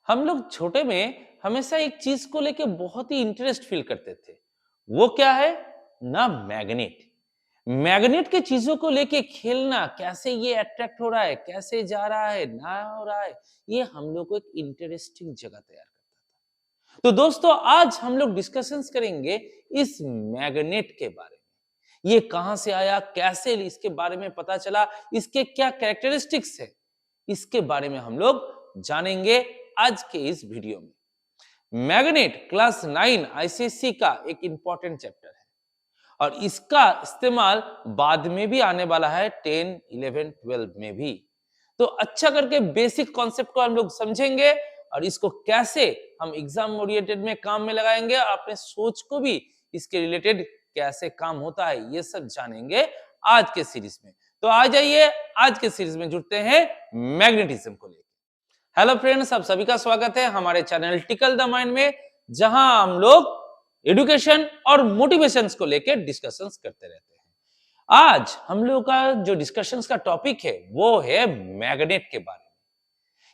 हम लोग छोटे में हमेशा एक चीज को लेके बहुत ही इंटरेस्ट फील करते थे। वो क्या है ना? मैग्नेट। मैग्नेट के चीजों को लेके खेलना, कैसे ये अट्रैक्ट हो रहा है, कैसे जा रहा है, ना हो रहा है, ये हम लोग को एक इंटरेस्टिंग जगह तैयार करता था। तो दोस्तों, आज हम लोग डिस्कशंस करेंगे इस मैग्नेट के बारे में। ये कहां से आया, कैसे इसके बारे में पता चला, इसके क्या कैरेक्टरिस्टिक्स है, इसके बारे में हम लोग जानेंगे आज के इस वीडियो में। मैग्नेट क्लास 9 आईसीएससी का एक इंपॉर्टेंट चैप्टर है और इसका इस्तेमाल बाद में भी आने वाला है 10, 11, 12 में भी। तो अच्छा करके बेसिक कॉन्सेप्ट को हम लोग समझेंगे और इसको कैसे हम एग्जाम ओरिएंटेड में काम में लगाएंगे और अपने सोच को भी इसके रिलेटेड कैसे काम होता है, ये सब जानेंगे आज के सीरीज में। तो आ जाइए, आज के सीरीज में जुड़ते हैं मैग्नेटिज्म को लेकर। हेलो फ्रेंड्स, आप सभी का स्वागत है हमारे चैनल टिकल द माइंड में, जहां हम लोग एजुकेशन और मोटिवेशंस को लेकर डिस्कशंस करते रहते हैं। आज हम लोग का जो डिस्कशंस का टॉपिक है वो है मैग्नेट के बारे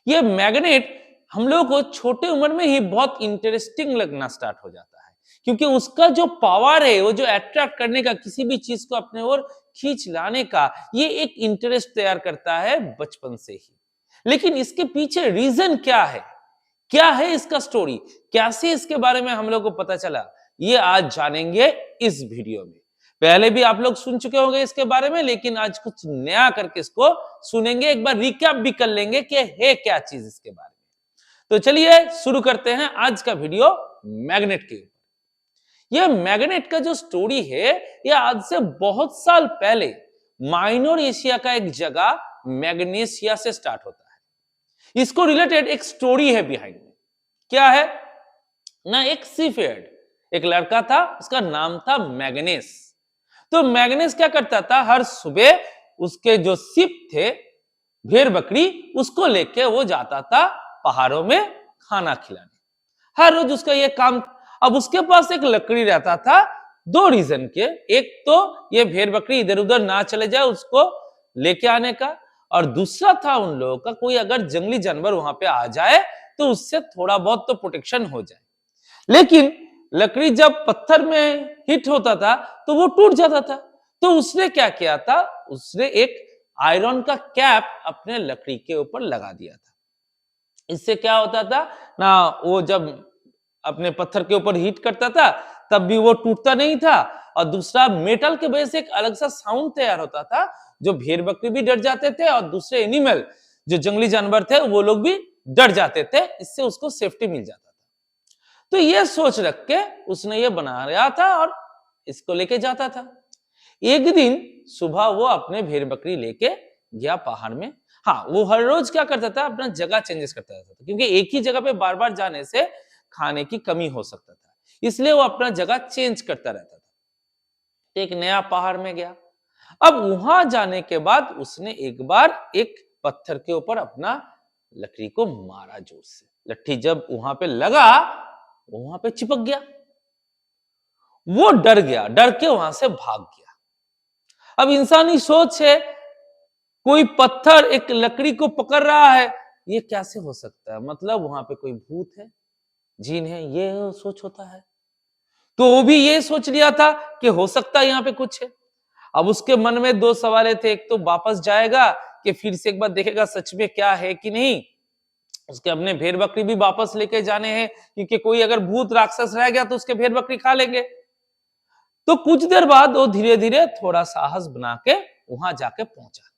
में। ये मैग्नेट हम लोग को छोटे उम्र में ही बहुत इंटरेस्टिंग लगना स्टार्ट हो जाता है, क्योंकि उसका जो पावर है, वो जो अट्रैक्ट करने का, किसी भी चीज को अपने ओर खींच लाने का, ये एक इंटरेस्ट तैयार करता है बचपन से ही। लेकिन इसके पीछे रीजन क्या है इसका स्टोरी, कैसे इसके बारे में हम लोग को पता चला, ये आज जानेंगे इस वीडियो में। पहले भी आप लोग सुन चुके होंगे इसके बारे में, लेकिन आज कुछ नया करके इसको सुनेंगे, एक बार रिकैप भी कर लेंगे कि है क्या चीज इसके बारे में। तो चलिए शुरू करते हैं आज का वीडियो मैग्नेट के ऊपर। यह मैग्नेट का जो स्टोरी है, यह आज से बहुत साल पहले माइनर एशिया का एक जगह मैग्नेशिया से स्टार्ट होता है। इसको रिलेटेड एक स्टोरी है बिहाइंड में। क्या है ना? एक सीफेयर्ड, एक लड़का था, उसका नाम था मैग्नेस। तो मैग्नेस क्या करता था, हर सुबह उसके जो शिप थे, भेड़ बकरी, उसको लेके वो जाता था पहाड़ों में खाना खिलाने। हर रोज उसका ये काम। अब उसके पास एक लकड़ी रहता था, दो रीजन के। एक तो ये भेड़ बकरी इधर उधर ना चले जाए, उसको लेके आने का, और दूसरा था उन लोगों का, कोई अगर जंगली जानवर वहां पे आ जाए तो उससे थोड़ा बहुत तो प्रोटेक्शन हो जाए। लेकिन लकड़ी जब पत्थर में हिट होता था तो वो टूट जाता था। तो उसने क्या किया था, उसने एक आयरन का कैप अपने लकड़ी के ऊपर लगा दिया था। इससे क्या होता था ना, वो जब अपने पत्थर के ऊपर हिट करता था तब भी वो टूटता नहीं था, और दूसरा मेटल के वजह से एक अलग सा साउंड तैयार होता था, जो भेड़ बकरी भी डर जाते थे और दूसरे एनिमल जो जंगली जानवर थे वो लोग भी डर जाते थे। इससे उसको सेफ्टी मिल जाता था। तो ये सोच रख के उसने ये बना रहा था और इसको लेके जाता था। एक दिन सुबह वो अपने भेड़ बकरी लेके गया पहाड़ में। हाँ, वो हर रोज क्या करता था, अपना जगह चेंजेस करता रहता था, क्योंकि एक ही जगह पे बार बार जाने से खाने की कमी हो सकता था, इसलिए वो अपना जगह चेंज करता रहता था। एक नया पहाड़ में गया। अब वहां जाने के बाद उसने एक बार एक पत्थर के ऊपर अपना लकड़ी को मारा जोर से। लट्ठी जब वहां पे लगा, वहां पे चिपक गया। वो डर गया, डर के वहां से भाग गया। अब इंसानी सोच है, कोई पत्थर एक लकड़ी को पकड़ रहा है, ये कैसे हो सकता है? मतलब वहां पे कोई भूत है, जीन है, ये सोच होता है। तो वो भी ये सोच लिया था कि हो सकता है यहाँ पे कुछ है। अब उसके मन में दो सवाल थे, एक तो वापस जाएगा कि फिर से एक बार देखेगा सच में क्या है कि नहीं। उसके अपने भेड़ बकरी भी वापस लेके जाने हैं, क्योंकि कोई अगर भूत राक्षस रह गया तो उसके भेड़ बकरी खा लेंगे। तो कुछ देर बाद वो धीरे धीरे थोड़ा साहस बना के वहां जाके पहुंचा।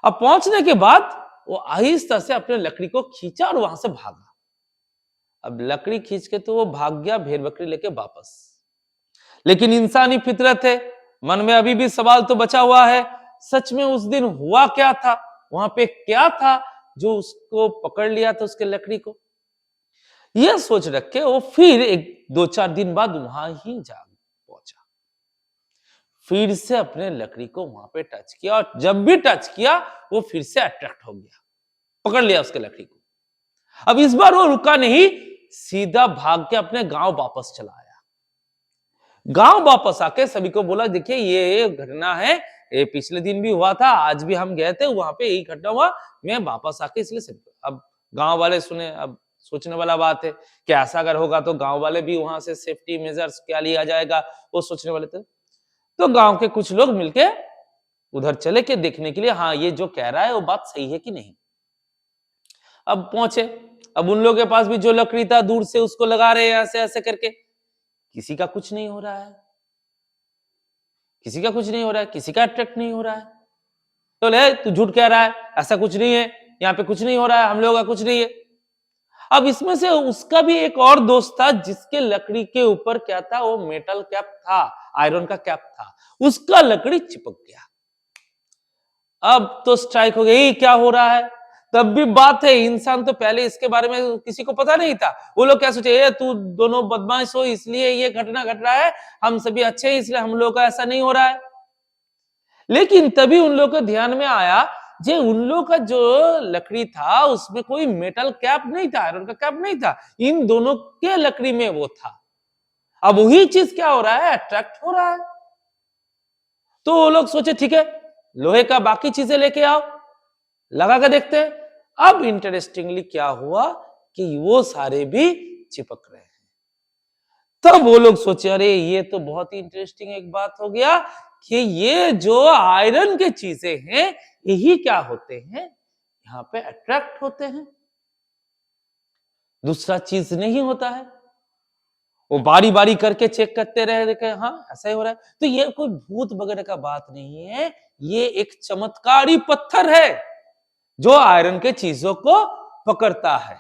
अब पहुंचने के बाद वो आहिस्ता से अपने लकड़ी को खींचा और वहां से भागा। अब लकड़ी खींच के तो वो भाग गया भेड़ बकरी लेके वापस। लेकिन इंसानी फितरत है, मन में अभी भी सवाल तो बचा हुआ है, सच में उस दिन हुआ क्या था, वहां पे क्या था जो उसको पकड़ लिया था, उसके लकड़ी को। यह सोच रख के वो फिर एक 2-4 दिन बाद वहां ही जा पहुंचा। फिर से अपने लकड़ी को वहां पे टच किया, और जब भी टच किया वो फिर से अट्रैक्ट हो गया, पकड़ लिया उसके लकड़ी को। अब इस बार वो रुका नहीं, सीधा भाग के अपने गांव वापस चला आया। गांव वापस आके सभी को बोला, देखिए ये घटना है, ये पिछले दिन भी हुआ था, आज भी हम गए थे, वहां पे यही घटना हुआ, मैं वापस आके इसलिए सब। अब गांव वाले सुने, अब सोचने वाला बात है कि ऐसा अगर होगा तो गांव वाले भी वहां से सेफ्टी मेजर्स क्या लिया जाएगा, वो सोचने वाले थे। तो गांव के कुछ लोग मिलके उधर चले के देखने के लिए, हाँ ये जो कह रहा है वो बात सही है कि नहीं। अब पहुंचे, अब उन लोगों के पास भी जो लकड़ी था दूर से उसको लगा रहे हैं ऐसे ऐसे करके, किसी का कुछ नहीं हो रहा है, किसी का कुछ नहीं हो रहा है, किसी का अट्रैक्ट नहीं हो रहा है। तो ले तू झूठ कह रहा है, ऐसा कुछ नहीं है, यहाँ पे कुछ नहीं हो रहा है, हम लोगों का कुछ नहीं है। अब इसमें से उसका भी एक और दोस्त था जिसके लकड़ी के ऊपर क्या था, वो मेटल कैप था, आयरन का कैप था, उसका लकड़ी चिपक गया। अब तो स्ट्राइक हो गई, क्या हो रहा है। तब भी बात है, इंसान तो पहले इसके बारे में किसी को पता नहीं था। वो लोग क्या सोचे, तू दोनों बदमाश हो इसलिए ये घटना घट रहा है, हम सभी अच्छे हैं इसलिए हम लोग का ऐसा नहीं हो रहा है। लेकिन तभी उन लोगों को ध्यान में आया, जे उन लोगों का जो लकड़ी था उसमें कोई मेटल कैप नहीं था, आयरन का कैप नहीं था, इन दोनों के लकड़ी में वो था। अब वही चीज क्या हो रहा है, अट्रैक्ट हो रहा है। तो वो लोग सोचे ठीक है, लोहे का बाकी चीजें लेके आओ, लगा कर देखते हैं। अब इंटरेस्टिंगली क्या हुआ कि वो सारे भी चिपक रहे हैं। तब वो लोग सोचे अरे ये तो बहुत ही इंटरेस्टिंग एक बात हो गया कि ये जो आयरन के चीजें हैं यही क्या होते हैं, यहां पे अट्रैक्ट होते हैं, दूसरा चीज नहीं होता है। वो बारी बारी करके चेक करते रहे, हाँ ऐसा ही हो रहा है। तो ये कोई भूत वगैरह का बात नहीं है, ये एक चमत्कारी पत्थर है जो आयरन के चीजों को पकड़ता है।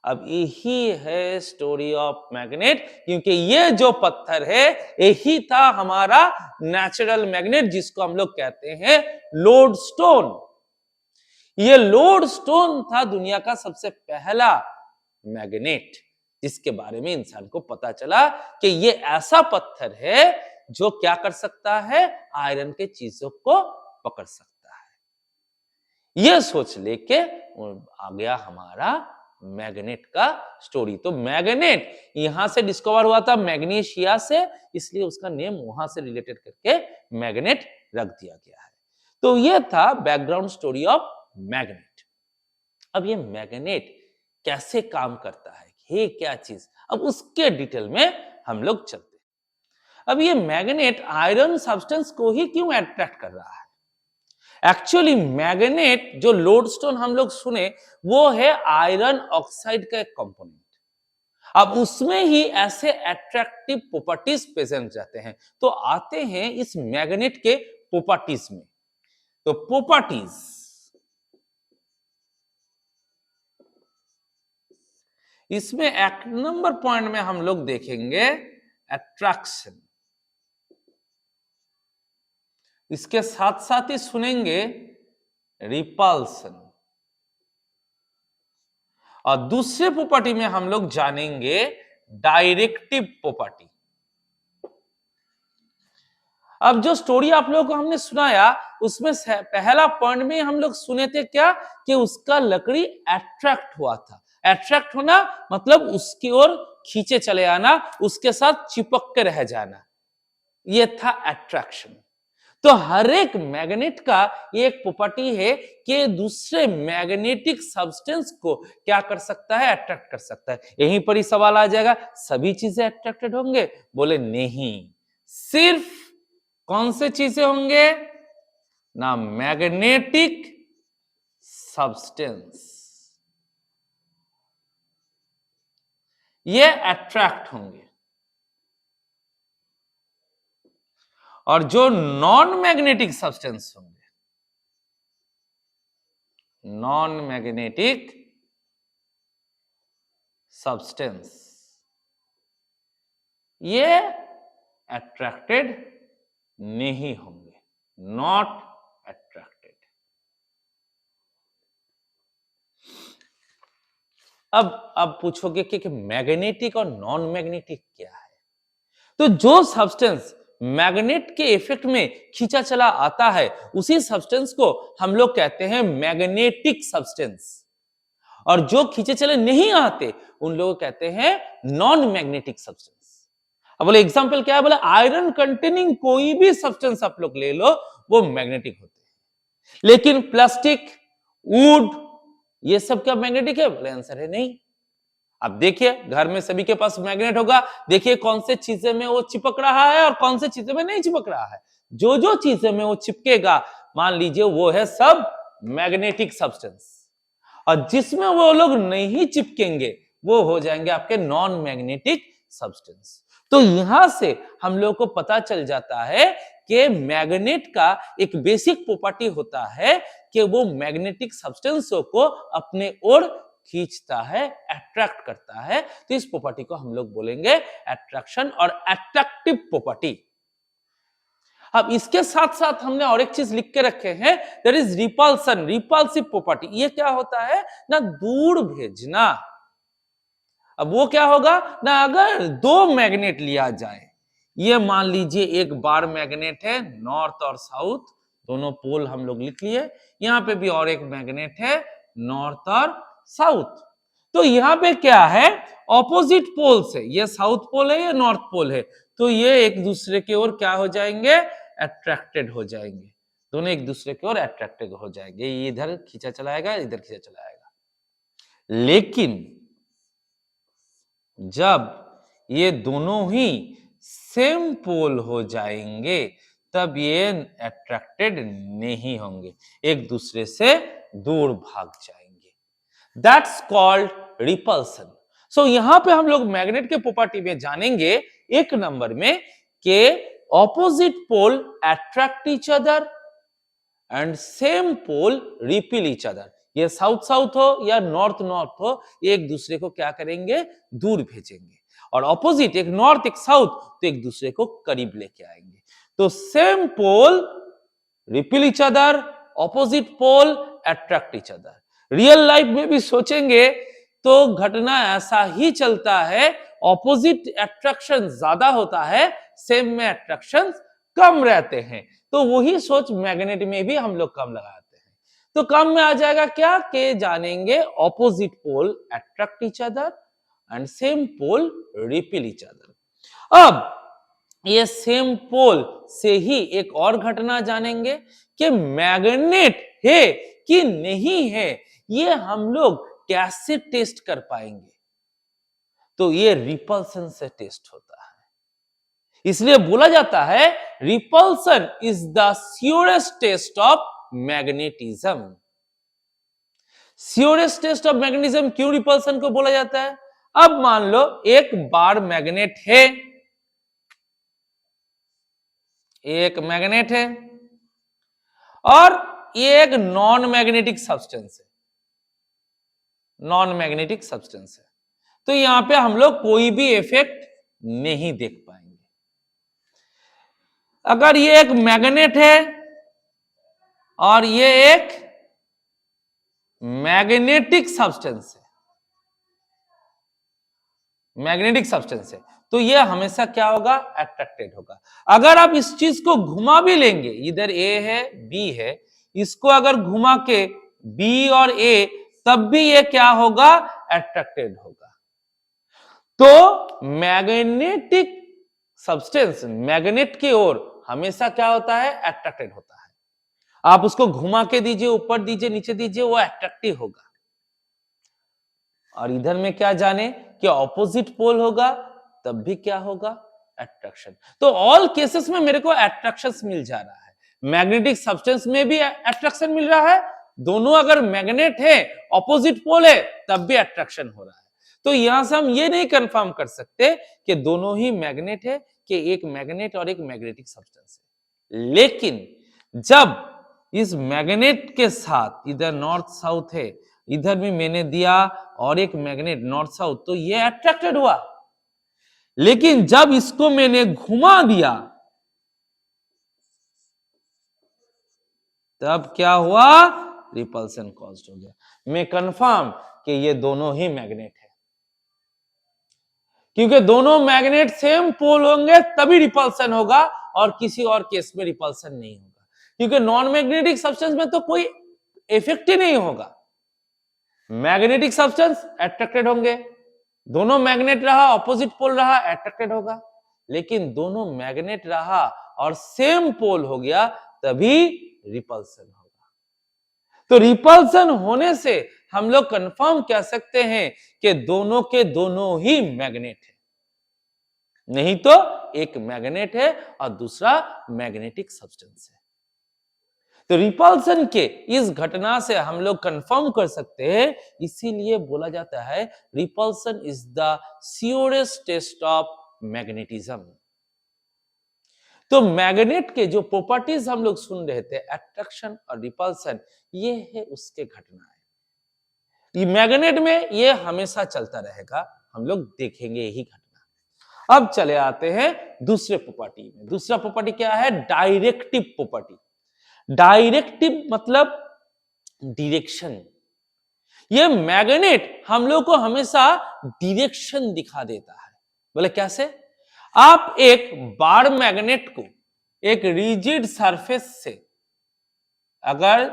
अब यही है स्टोरी ऑफ मैग्नेट, क्योंकि ये जो पत्थर है यही था हमारा नेचुरल मैग्नेट, जिसको हम लोग कहते हैं लोडस्टोन। ये लोडस्टोन था दुनिया का सबसे पहला मैग्नेट, जिसके बारे में इंसान को पता चला कि ये ऐसा पत्थर है जो क्या कर सकता है, आयरन के चीजों को पकड़ सकता है। यह सोच लेके आ गया हमारा मैग्नेट का स्टोरी। तो मैग्नेट यहां से डिस्कवर हुआ था मैग्नीशिया से, इसलिए उसका नेम वहां से रिलेटेड करके मैग्नेट रख दिया गया है। तो यह था बैकग्राउंड स्टोरी ऑफ मैग्नेट। अब ये मैग्नेट कैसे काम करता है, ये क्या चीज, अब उसके डिटेल में हम लोग चलते हैं। अब ये मैग्नेट आयरन सब्सटेंस को ही क्यों अट्रैक्ट कर रहा है। एक्चुअली मैग्नेट जो लोडस्टोन हम लोग सुने वो है आयरन ऑक्साइड का एक कंपोनेंट। अब उसमें ही ऐसे अट्रैक्टिव प्रॉपर्टीज प्रेजेंट रहते हैं, तो आते हैं इस मैग्नेट के प्रॉपर्टीज में। तो प्रॉपर्टीज, इसमें एक नंबर पॉइंट में हम लोग देखेंगे अट्रैक्शन, इसके साथ साथ ही सुनेंगे रिपल्सन, और दूसरे प्रॉपर्टी में हम लोग जानेंगे डायरेक्टिव प्रॉपर्टी। अब जो स्टोरी आप लोगों को हमने सुनाया उसमें पहला पॉइंट में हम लोग सुने थे क्या, कि उसका लकड़ी अट्रैक्ट हुआ था। अट्रैक्ट होना मतलब उसकी ओर खींचे चले आना, उसके साथ चिपक के रह जाना, यह था अट्रैक्शन। तो हर एक मैग्नेट का एक प्रॉपर्टी है कि दूसरे मैग्नेटिक सब्सटेंस को क्या कर सकता है, अट्रैक्ट कर सकता है। यहीं पर ही सवाल आ जाएगा, सभी चीजें अट्रैक्टेड होंगे, बोले नहीं, सिर्फ कौन से चीजें होंगे ना, मैग्नेटिक सब्सटेंस ये अट्रैक्ट होंगे, और जो नॉन मैग्नेटिक सब्सटेंस होंगे, नॉन मैग्नेटिक सब्सटेंस ये अट्रैक्टेड नहीं होंगे, नॉट अट्रैक्टेड। अब पूछोगे कि मैग्नेटिक और नॉन मैग्नेटिक क्या है। तो जो सब्सटेंस मैग्नेट के इफेक्ट में खींचा चला आता है उसी सब्सटेंस को हम लोग कहते हैं मैग्नेटिक सब्सटेंस, और जो खींचे चले नहीं आते उन लोग कहते हैं नॉन मैग्नेटिक सब्सटेंस। अब बोले एग्जांपल क्या है, बोले आयरन कंटेनिंग कोई भी सब्सटेंस आप लोग ले लो वो मैग्नेटिक होते हैं, लेकिन प्लास्टिक, वुड ये सब क्या मैग्नेटिक है, बोले आंसर है नहीं। अब देखिए घर में सभी के पास मैग्नेट होगा, देखिए कौन से चीजें में वो चिपक रहा है और कौन से चीजें में नहीं चिपक रहा है। जो जो चीजें में वो चिपकेगा मान लीजिए वो है सब मैग्नेटिक सब्सटेंस, और जिसमें वो लोग नहीं चिपकेंगे वो हो जाएंगे आपके नॉन मैग्नेटिक सब्सटेंस। तो यहां से हम लोग को पता चल जाता है कि मैग्नेट का एक बेसिक प्रॉपर्टी होता है कि वो मैग्नेटिक सब्सटेंसों को अपने ओर खींचता है, अट्रैक्ट करता है। तो इस प्रॉपर्टी को हम लोग बोलेंगे अट्रैक्शन और अट्रैक्टिव प्रॉपर्टी। अब इसके साथ साथ हमने और एक चीज लिख के रखे हैं, that is repulsion, repulsive property. ये क्या होता है ना, दूर भेजना। अब वो क्या होगा ना, अगर दो मैग्नेट लिया जाए, ये मान लीजिए एक बार मैग्नेट है नॉर्थ और साउथ, दोनों पोल हम लोग लिख लिए, यहां पे भी और एक मैग्नेट है नॉर्थ और साउथ। तो यहां पे क्या है, ऑपोजिट पोल्स है, ये साउथ पोल है ये नॉर्थ पोल है, तो ये एक दूसरे की ओर क्या हो जाएंगे, अट्रैक्टेड हो जाएंगे, दोनों एक दूसरे की ओर अट्रैक्टेड हो जाएंगे। ये इधर खींचा चलाएगा, इधर खींचा चलाएगा। लेकिन जब ये दोनों ही सेम पोल हो जाएंगे तब ये अट्रैक्टेड नहीं होंगे, एक दूसरे से दूर भाग जाएंगे। That's called repulsion. सो यहां पे हम लोग मैग्नेट के प्रॉपर्टी में जानेंगे एक नंबर में कि opposite pole attract each other and same pole repel each other. ये साउथ साउथ हो या नॉर्थ नॉर्थ हो, एक दूसरे को क्या करेंगे, दूर भेजेंगे। और ऑपोजिट एक नॉर्थ एक साउथ, तो एक दूसरे को करीब लेके आएंगे। तो same pole repel each other, opposite pole attract each other. Real life में भी सोचेंगे तो घटना ऐसा ही चलता है, ऑपोजिट अट्रैक्शन ज्यादा होता है, सेम में अट्रैक्शन कम रहते हैं। तो वही सोच मैग्नेट में भी हम लोग कम लगाते हैं। तो कम में आ जाएगा क्या कि जानेंगे opposite pole attract each other and same pole repel each other. अब ये सेम पोल से ही एक और घटना जानेंगे कि मैग्नेट है कि नहीं है, ये हम लोग कैसे टेस्ट कर पाएंगे। तो ये रिपल्सन से टेस्ट होता है। इसलिए बोला जाता है repulsion is the surest test of magnetism. Surest test of magnetism क्यों रिपल्सन को बोला जाता है? अब मान लो एक बार मैग्नेट है, एक मैग्नेट है और ये एक नॉन मैग्नेटिक सब्सटेंस है, नॉन मैग्नेटिक सब्सटेंस है। तो यहां पे हम लोग कोई भी इफेक्ट नहीं देख पाएंगे। अगर ये एक मैग्नेट है और ये एक मैग्नेटिक सब्सटेंस है, मैग्नेटिक सब्सटेंस है, तो ये हमेशा क्या होगा, अट्रैक्टेड होगा। अगर आप इस चीज को घुमा भी लेंगे, इधर ए है बी है, इसको अगर घुमा के बी और ए, तब भी ये क्या होगा, अट्रैक्टेड होगा। तो मैग्नेटिक सब्सटेंस मैग्नेट की ओर हमेशा क्या होता है, अट्रैक्टेड होता है। आप उसको घुमा के दीजिए, ऊपर दीजिए, नीचे दीजिए, वो अट्रैक्टिव होगा। और इधर में क्या जाने कि ऑपोजिट पोल होगा तब भी क्या होगा, अट्रैक्शन। तो ऑल केसेस में मेरे को अट्रैक्शन मिल जा रहा है, मैग्नेटिक सब्सटेंस में भी अट्रैक्शन मिल रहा है, दोनों अगर मैग्नेट है ऑपोजिट पोल है तब भी अट्रैक्शन हो रहा है। तो यहां से हम ये नहीं कंफर्म कर सकते कि दोनों ही मैग्नेट है, कि एक मैग्नेट और एक मैग्नेटिक सब्सटेंस है। लेकिन जब इस मैग्नेट के साथ इधर नॉर्थ साउथ है, इधर भी मैंने दिया और एक मैग्नेट नॉर्थ साउथ, तो ये अट्रैक्टेड हुआ। लेकिन जब इसको मैंने घुमा दिया तब क्या हुआ, रिपल्सन कॉज्ड हो गया। मैं कंफर्म कि ये दोनों ही मैग्नेट है, क्योंकि दोनों मैग्नेट सेम पोल होंगे तभी रिपल्सन होगा, और किसी और केस में रिपल्सन नहीं होगा, क्योंकि नॉन मैग्नेटिक सब्सटेंस में तो कोई इफेक्ट ही नहीं होगा। मैग्नेटिक सब्सटेंस अट्रैक्टेड होंगे, दोनों मैग्नेट रहा ऑपोजिट पोल रहा, अट्रैक्टेड होगा। लेकिन दोनों मैग्नेट रहा और सेम पोल हो गया तभी रिपल्सन होगा। तो रिपल्सन होने से हम लोग कंफर्म कह सकते हैं कि दोनों के दोनों ही मैग्नेट है। नहीं तो एक मैग्नेट है और दूसरा मैग्नेटिक सब्सटेंस है। तो रिपल्सन के इस घटना से हम लोग कंफर्म कर सकते हैं, इसीलिए बोला जाता है repulsion is the surest test of magnetism. तो मैग्नेट के जो प्रॉपर्टीज हम लोग सुन रहे थे, अट्रैक्शन और रिपल्सन, ये है उसके घटना है। ये मैग्नेट में ये हमेशा चलता रहेगा, हम लोग देखेंगे यही घटना। अब चले आते हैं दूसरे प्रॉपर्टी में। दूसरा प्रॉपर्टी क्या है? Directive property. डायरेक्टिव मतलब डायरेक्शन। ये मैग्नेट हम लोग को हमेशा डायरेक्शन दिखा देता है। बोले कैसे? आप एक बार मैग्नेट को एक रिजिड सरफेस से अगर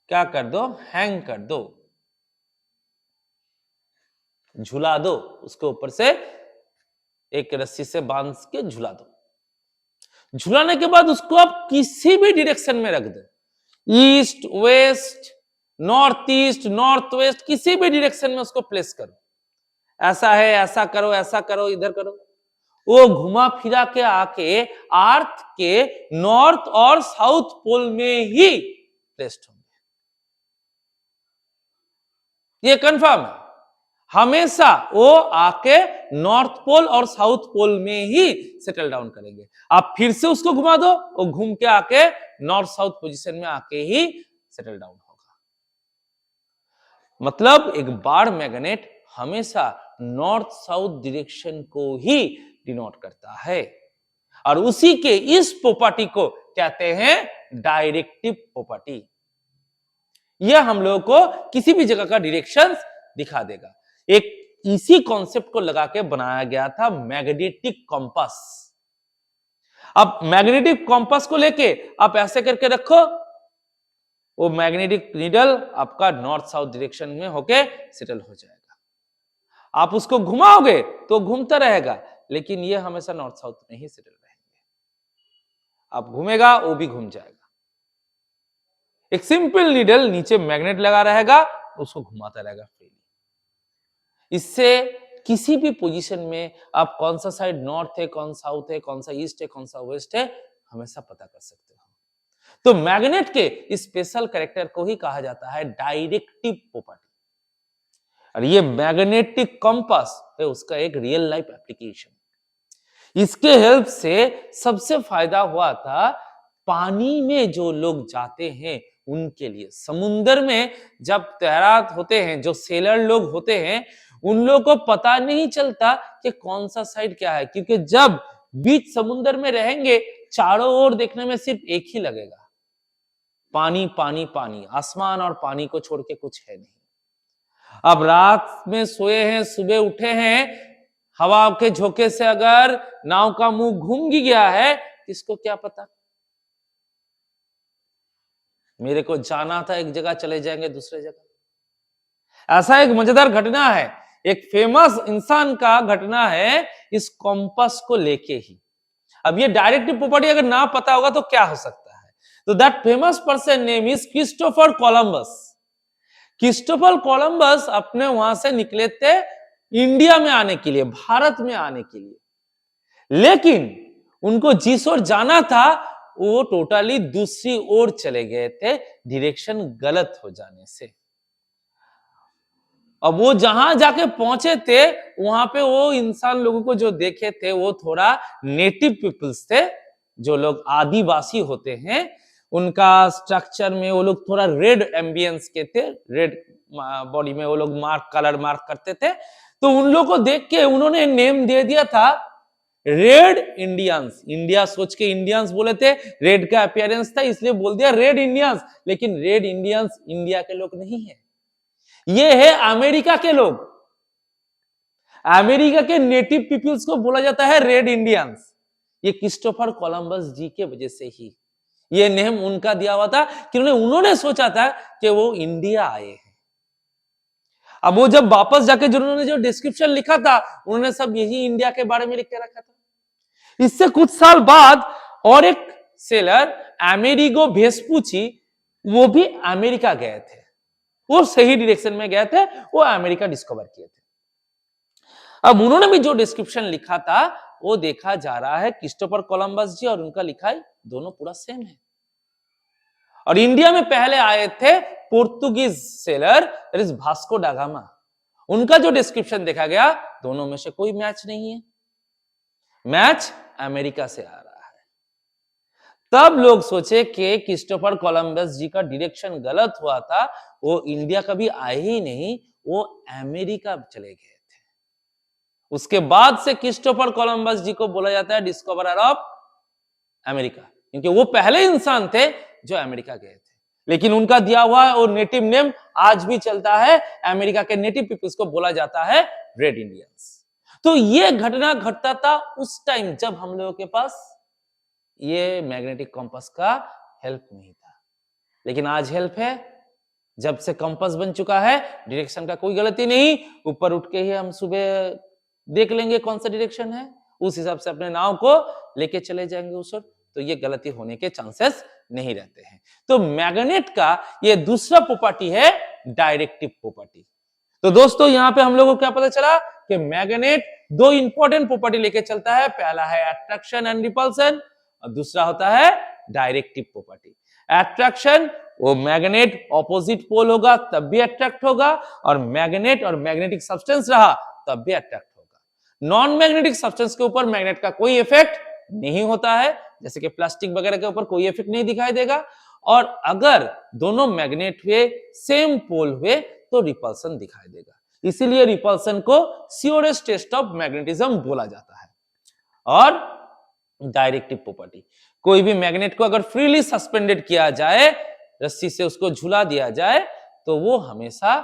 क्या कर दो, हैंग कर दो, झुला दो, उसके ऊपर से एक रस्सी से बांध के झुला दो। झुलाने के बाद उसको आप किसी भी डायरेक्शन में रख दो, east west, north east, north west, किसी भी डायरेक्शन में उसको प्लेस करो। ऐसा है, ऐसा करो, ऐसा करो, इधर करो, वो घुमा फिरा के आके अर्थ के नॉर्थ और साउथ पोल में ही प्लेस्ड होंगे। ये कंफर्म है, हमेशा वो आके नॉर्थ पोल और साउथ पोल में ही सेटल डाउन करेंगे। आप फिर से उसको घुमा दो, वो घूम के आके नॉर्थ साउथ पोजीशन में आके ही सेटल डाउन होगा। मतलब एक बार मैग्नेट हमेशा नॉर्थ साउथ डायरेक्शन को ही डिनोट करता है, और उसी के इस प्रॉपर्टी को कहते हैं डायरेक्टिव प्रॉपर्टी। यह हम लोगों को किसी भी जगह का डायरेक्शन दिखा देगा। एक इसी कॉन्सेप्ट को लगा के बनाया गया था मैग्नेटिक कॉम्पास। अब मैग्नेटिक कॉम्पास को लेके आप ऐसे करके रखो, वो मैग्नेटिक नीडल आपका नॉर्थ साउथ डायरेक्शन में होके सेटल हो जाएगा। आप उसको घुमाओगे तो घूमता रहेगा, लेकिन ये हमेशा नॉर्थ साउथ में ही सेटल रहेंगे। आप घूमेगा, वो भी घूम जाएगा। एक सिंपल नीडल नीचे मैग्नेट लगा रहेगा, उसको घुमाता रहेगा फ्रीली। इससे किसी भी पोजीशन में आप कौन सा साइड नॉर्थ है, कौन साउथ है, कौन सा ईस्ट है, कौन सा वेस्ट है, हमेशा पता कर सकते हो। तो मैग्नेट के स्पेशल कैरेक्टर को ही कहा जाता है डायरेक्टिव प्रॉपर्टी। और ये मैग्नेटिक कंपास है उसका एक रियल लाइफ एप्लीकेशन। इसके हेल्प से सबसे फायदा हुआ था पानी में जो लोग जाते हैं उनके लिए। समुद्र में जब तैराक होते हैं, जो सेलर लोग होते हैं, उन लोगों को पता नहीं चलता कि कौन सा साइड क्या है, क्योंकि जब बीच समुद्र में रहेंगे चारों ओर देखने में सिर्फ एक ही लगेगा, पानी पानी पानी, आसमान और पानी को छोड़ के कुछ है नहीं। अब रात में सोए हैं, सुबह उठे हैं, हवा के झोंके से अगर नाव का मुंह घूम गया है, किसको क्या पता। मेरे को जाना था एक जगह, चले जाएंगे दूसरे जगह। ऐसा एक मजेदार घटना है, एक फेमस इंसान का घटना है इस कॉम्पास को लेके ही। अब ये डायरेक्टिव प्रॉपर्टी अगर ना पता होगा तो क्या हो सकता है? तो that famous person name is Christopher Columbus. Christopher Columbus अपने वहां से निकले थे इंडिया में आने के लिए, भारत में आने के लिए, लेकिन उनको जिस ओर जाना था वो टोटली दूसरी ओर चले गए थे, डायरेक्शन गलत हो जाने से। अब वो जहां जाके पहुंचे थे वहां पे वो इंसान लोगों को जो देखे थे वो थोड़ा नेटिव पीपल्स थे, जो लोग आदिवासी होते हैं। उनका स्ट्रक्चर में वो लोग थोड़ा रेड एम्बियंस के थे, रेड बॉडी में वो लोग मार्क, कलर मार्क करते थे। तो उन लोगों को देख के उन्होंने नेम दे दिया था रेड इंडियंस। इंडिया सोच के इंडियंस बोले थे, रेड का अपीयरेंस था इसलिए बोल दिया रेड इंडियंस। लेकिन रेड इंडियंस इंडिया के लोग नहीं है, ये है अमेरिका के लोग। अमेरिका के नेटिव पीपल्स को बोला जाता है रेड इंडियंस। ये क्रिस्टोफर कोलंबस जी के वजह से ही ये नेम उनका दिया हुआ था, कि उन्होंने सोचा था कि वो इंडिया आए हैं। अब वो जब वापस जाके उन्होंने जो डिस्क्रिप्शन लिखा था, उन्होंने सब यही इंडिया के बारे में लिख के रखा था। इससे कुछ साल बाद और एक सेलर अमेरिगो वेस्पुची, वो भी अमेरिका गए थे। वो सही डायरेक्शन में गए थे, वो अमेरिका डिस्कवर किए थे। अब उन्होंने भी जो डिस्क्रिप्शन लिखा था वो देखा जा रहा है क्रिस्टोफर कोलंबस जी और उनका लिखाई दोनों पूरा सेम है। और इंडिया में पहले आए थे Portuguese seller that is Vasco दा गामा, उनका जो डिस्क्रिप्शन देखा गया दोनों में से कोई मैच नहीं है, मैच अमेरिका से आ रहा है। तब लोग सोचे कि क्रिस्टोफर कोलंबस जी का डायरेक्शन गलत हुआ था, वो इंडिया कभी आए ही नहीं, वो अमेरिका चले गए थे। उसके बाद से क्रिस्टोफर कोलंबस जी को बोला जाता है डिस्कवरर ऑफ अमेरिका, क्योंकि वो पहले इंसान थे जो अमेरिका गए थे। लेकिन उनका दिया हुआ और नेटिव नेम आज भी चलता है, अमेरिका के नेटिव पीपल्स को बोला जाता है रेड इंडियंस। तो ये घटना घटता था उस टाइम जब हम लोगों के पास ये मैग्नेटिक कंपास का हेल्प नहीं था। लेकिन आज हेल्प है, जब से कंपास बन चुका है डायरेक्शन का कोई गलती नहीं, ऊपर उठ के ही हम सुबह देख लेंगे कौन सा डायरेक्शन है, उस हिसाब से अपने नाव को लेके चले जाएंगे उस ओर, तो ये गलती होने के चांसेस नहीं रहते हैं। तो मैग्नेट का ये दूसरा प्रॉपर्टी है डायरेक्टिव प्रॉपर्टी। तो दोस्तों यहां पे हम लोगों को क्या पता चला कि मैग्नेट दो इंपॉर्टेंट प्रॉपर्टी लेके चलता है, पहला है अट्रैक्शन एंड रिपल्शन और दूसरा होता है डायरेक्टिव प्रॉपर्टी। अट्रैक्शन, वो मैग्नेट ऑपोजिट पोल होगा तब भी अट्रैक्ट होगा, और मैग्नेट और मैग्नेटिक सब्सटेंस रहा तब भी अट्रैक्ट होगा। नॉन मैग्नेटिक सब्सटेंस के ऊपर मैग्नेट का कोई इफेक्ट नहीं होता है, जैसे कि प्लास्टिक वगैरह के ऊपर कोई इफेक्ट नहीं दिखाई देगा। और अगर दोनों मैग्नेट हुए, सेम पोल हुए, तो रिपल्सन दिखाई देगा। इसीलिए रिपल्सन को श्योरेस्ट टेस्ट ऑफ मैग्नेटिज्म बोला जाता है। और डायरेक्टिव प्रॉपर्टी, कोई भी मैग्नेट को अगर फ्रीली सस्पेंडेड किया जाए, रस्सी से उसको झुला दिया जाए, तो वो हमेशा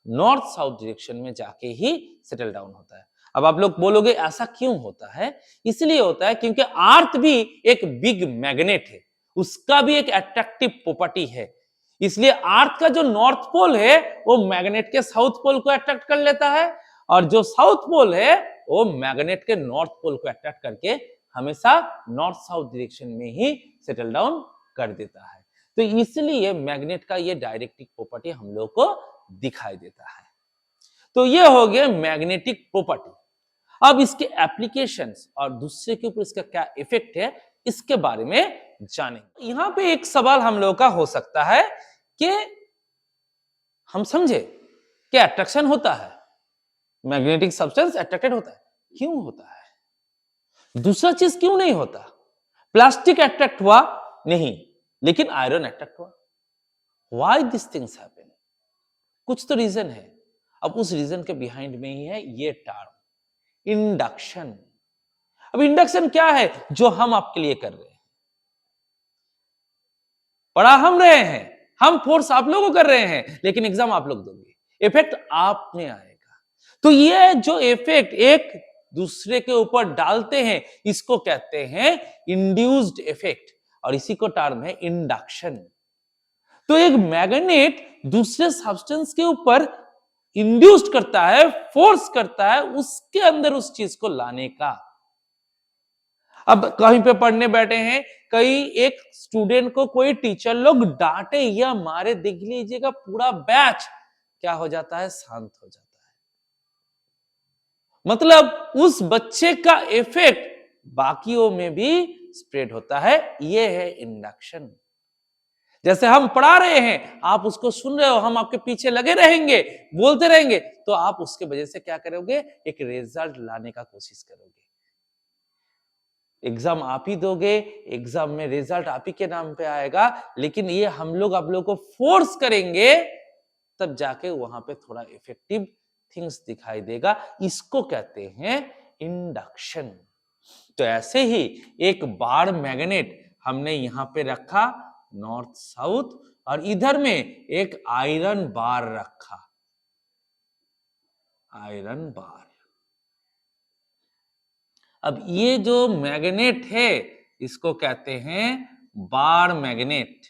नॉर्थ साउथ डायरेक्शन में जाके ही सेटल डाउन होता है। अब आप लोग बोलोगे ऐसा क्यों होता है? इसलिए होता है क्योंकि अर्थ भी एक बिग मैग्नेट है, उसका भी एक अट्रैक्टिव प्रॉपर्टी है। इसलिए अर्थ का जो नॉर्थ पोल है वो मैग्नेट के साउथ पोल को अट्रैक्ट कर लेता है, और जो साउथ पोल है वो मैग्नेट के नॉर्थ पोल को अट्रैक्ट करके हमेशा नॉर्थ साउथ डायरेक्शन में ही सेटल डाउन कर देता है। तो इसलिए मैग्नेट का ये डायरेक्टिव प्रॉपर्टी हम लोग को दिखाई देता है। तो ये हो गया मैग्नेटिक प्रॉपर्टी। अब इसके एप्लीकेशंस और दूसरे के ऊपर इसका क्या इफेक्ट है, इसके बारे में जानेंगे। यहां पे एक सवाल हम लोगों का हो सकता है कि हम समझे कि अट्रैक्शन होता है, मैग्नेटिक सब्सटेंस अट्रैक्टेड होता है, क्यों होता है? दूसरा चीज क्यों नहीं होता? प्लास्टिक अट्रैक्ट हुआ नहीं, लेकिन आयरन अट्रैक्ट हुआ। Why this things happen? कुछ तो रीजन है। अब उस रीजन के बिहाइंड में ही है ये टर्म इंडक्शन। अब इंडक्शन क्या है जो हम आपके लिए कर रहे हैं? पढ़ा हम रहे हैं, हम फोर्स आप लोगों को कर रहे हैं, लेकिन एग्जाम आप लोग दोगे, इफेक्ट आप में आएगा। तो ये जो इफेक्ट एक दूसरे के ऊपर डालते हैं, इसको कहते हैं इंड्यूस्ड इफेक्ट, और इसी को टर्म है इंडक्शन। तो एक मैग्नेट दूसरे सब्सटेंस के ऊपर इंड्यूस्ड करता है, फोर्स करता है उसके अंदर उस चीज को लाने का। अब कहीं पे पढ़ने बैठे हैं, कहीं एक स्टूडेंट को कोई टीचर लोग डांटे या मारे, देख लीजिएगा पूरा बैच क्या हो जाता है, शांत हो जाता है। मतलब उस बच्चे का इफेक्ट बाकियों में भी स्प्रेड होता है। ये है इंडक्शन। जैसे हम पढ़ा रहे हैं, आप उसको सुन रहे हो, हम आपके पीछे लगे रहेंगे, बोलते रहेंगे, तो आप उसके वजह से क्या करोगे, एक रिजल्ट लाने का कोशिश करोगे। एग्जाम आप ही दोगे, एग्जाम में रिजल्ट आप ही के नाम पे आएगा, लेकिन ये हम लोग आप लोगों को फोर्स करेंगे, तब जाके वहां पे थोड़ा इफेक्टिव थिंग्स दिखाई देगा। इसको कहते हैं इंडक्शन। तो ऐसे ही एक बार मैग्नेट हमने यहां पे रखा नॉर्थ साउथ, और इधर में एक आयरन बार रखा, आयरन बार। अब ये जो मैग्नेट है इसको कहते हैं बार मैग्नेट।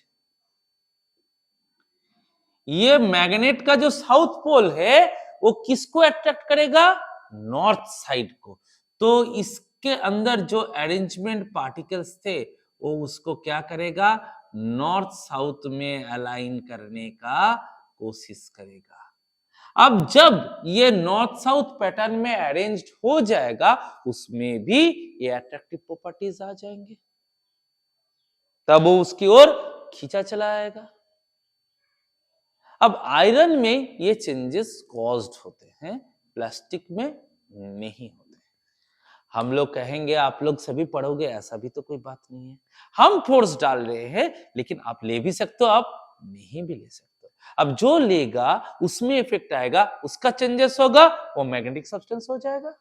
ये मैग्नेट का जो साउथ पोल है वो किसको अट्रैक्ट करेगा, नॉर्थ साइड को। तो इसके अंदर जो अरेंजमेंट पार्टिकल्स थे वो उसको क्या करेगा, नॉर्थ साउथ में अलाइन करने का कोशिश करेगा। अब जब ये नॉर्थ साउथ पैटर्न में अरेंज्ड हो जाएगा, उसमें भी ये अट्रैक्टिव प्रॉपर्टीज आ जाएंगे, तब वो उसकी ओर खींचा चला आएगा। अब आयरन में ये चेंजेस कॉज्ड होते हैं, प्लास्टिक में नहीं होते। हम लोग कहेंगे आप लोग सभी पढ़ोगे, ऐसा भी तो कोई बात नहीं है। हम फोर्स डाल रहे हैं, लेकिन आप ले भी सकते हो, आप नहीं भी ले सकते हो। अब जो लेगा उसमें इफेक्ट आएगा, उसका चेंजेस होगा, वो मैग्नेटिक सब्सटेंस हो जाएगा।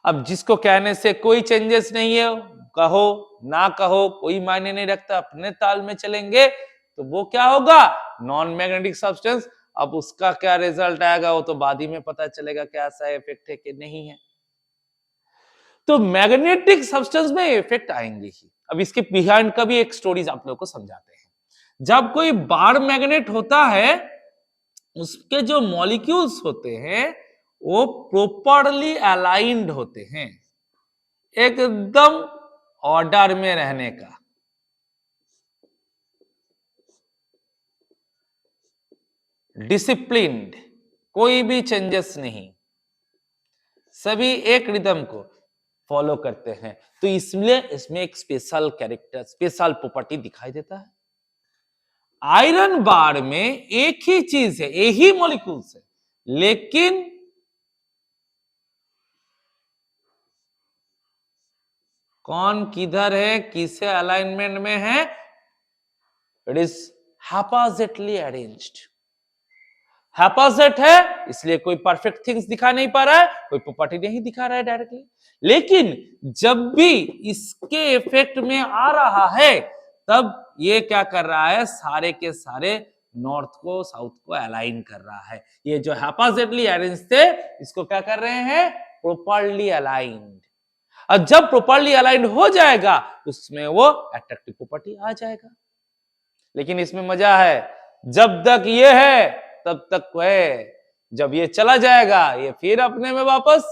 अब जिसको कहने से कोई चेंजेस नहीं है, कहो ना कहो कोई मायने नहीं रखता, अपने ताल में चलेंगे, तो वो क्या होगा, नॉन मैग्नेटिक सब्सटेंस। अब उसका क्या रिजल्ट आएगा वो तो बाद ही में पता चलेगा, कैसा इफेक्ट है कि नहीं है। तो मैग्नेटिक सब्सटेंस में इफेक्ट आएंगे ही। अब इसके बिहाइंड का भी एक स्टोरीज आप लोगों को समझाते हैं। जब कोई बार मैग्नेट होता है, उसके जो मॉलिक्यूल्स होते हैं वो प्रॉपरली अलाइंड होते हैं, एकदम ऑर्डर में रहने का। डिसिप्लिन्ड, कोई भी चेंजेस नहीं, सभी एक रिदम को फॉलो करते हैं। तो इसलिए इसमें एक स्पेशल कैरेक्टर, स्पेशल प्रॉपर्टी दिखाई देता है। आयरन बार में एक ही चीज है, एक ही मॉलिक्यूल्स है, लेकिन कौन किधर है, किसे अलाइनमेंट में है, इट इज हैपोजिटली अरेंज्ड। हैपोजिट है इसलिए कोई परफेक्ट थिंग्स दिखा नहीं पा रहा है, कोई प्रॉपर्टी नहीं दिखा रहा है डायरेक्टली। लेकिन जब भी इसके इफेक्ट में आ रहा है, तब ये क्या कर रहा है, सारे के सारे नॉर्थ को साउथ को अलाइन कर रहा है। ये जो हैपोजिटली अरेंज थे, इसको क्या कर रहे हैं, प्रॉपरली अलाइंड। और जब प्रॉपरली अलाइंड हो जाएगा, उसमें वो अट्रैक्टिव प्रॉपर्टी आ जाएगा। लेकिन इसमें मजा है, जब तक ये है तब तक है, जब ये चला जाएगा ये फिर अपने में वापस।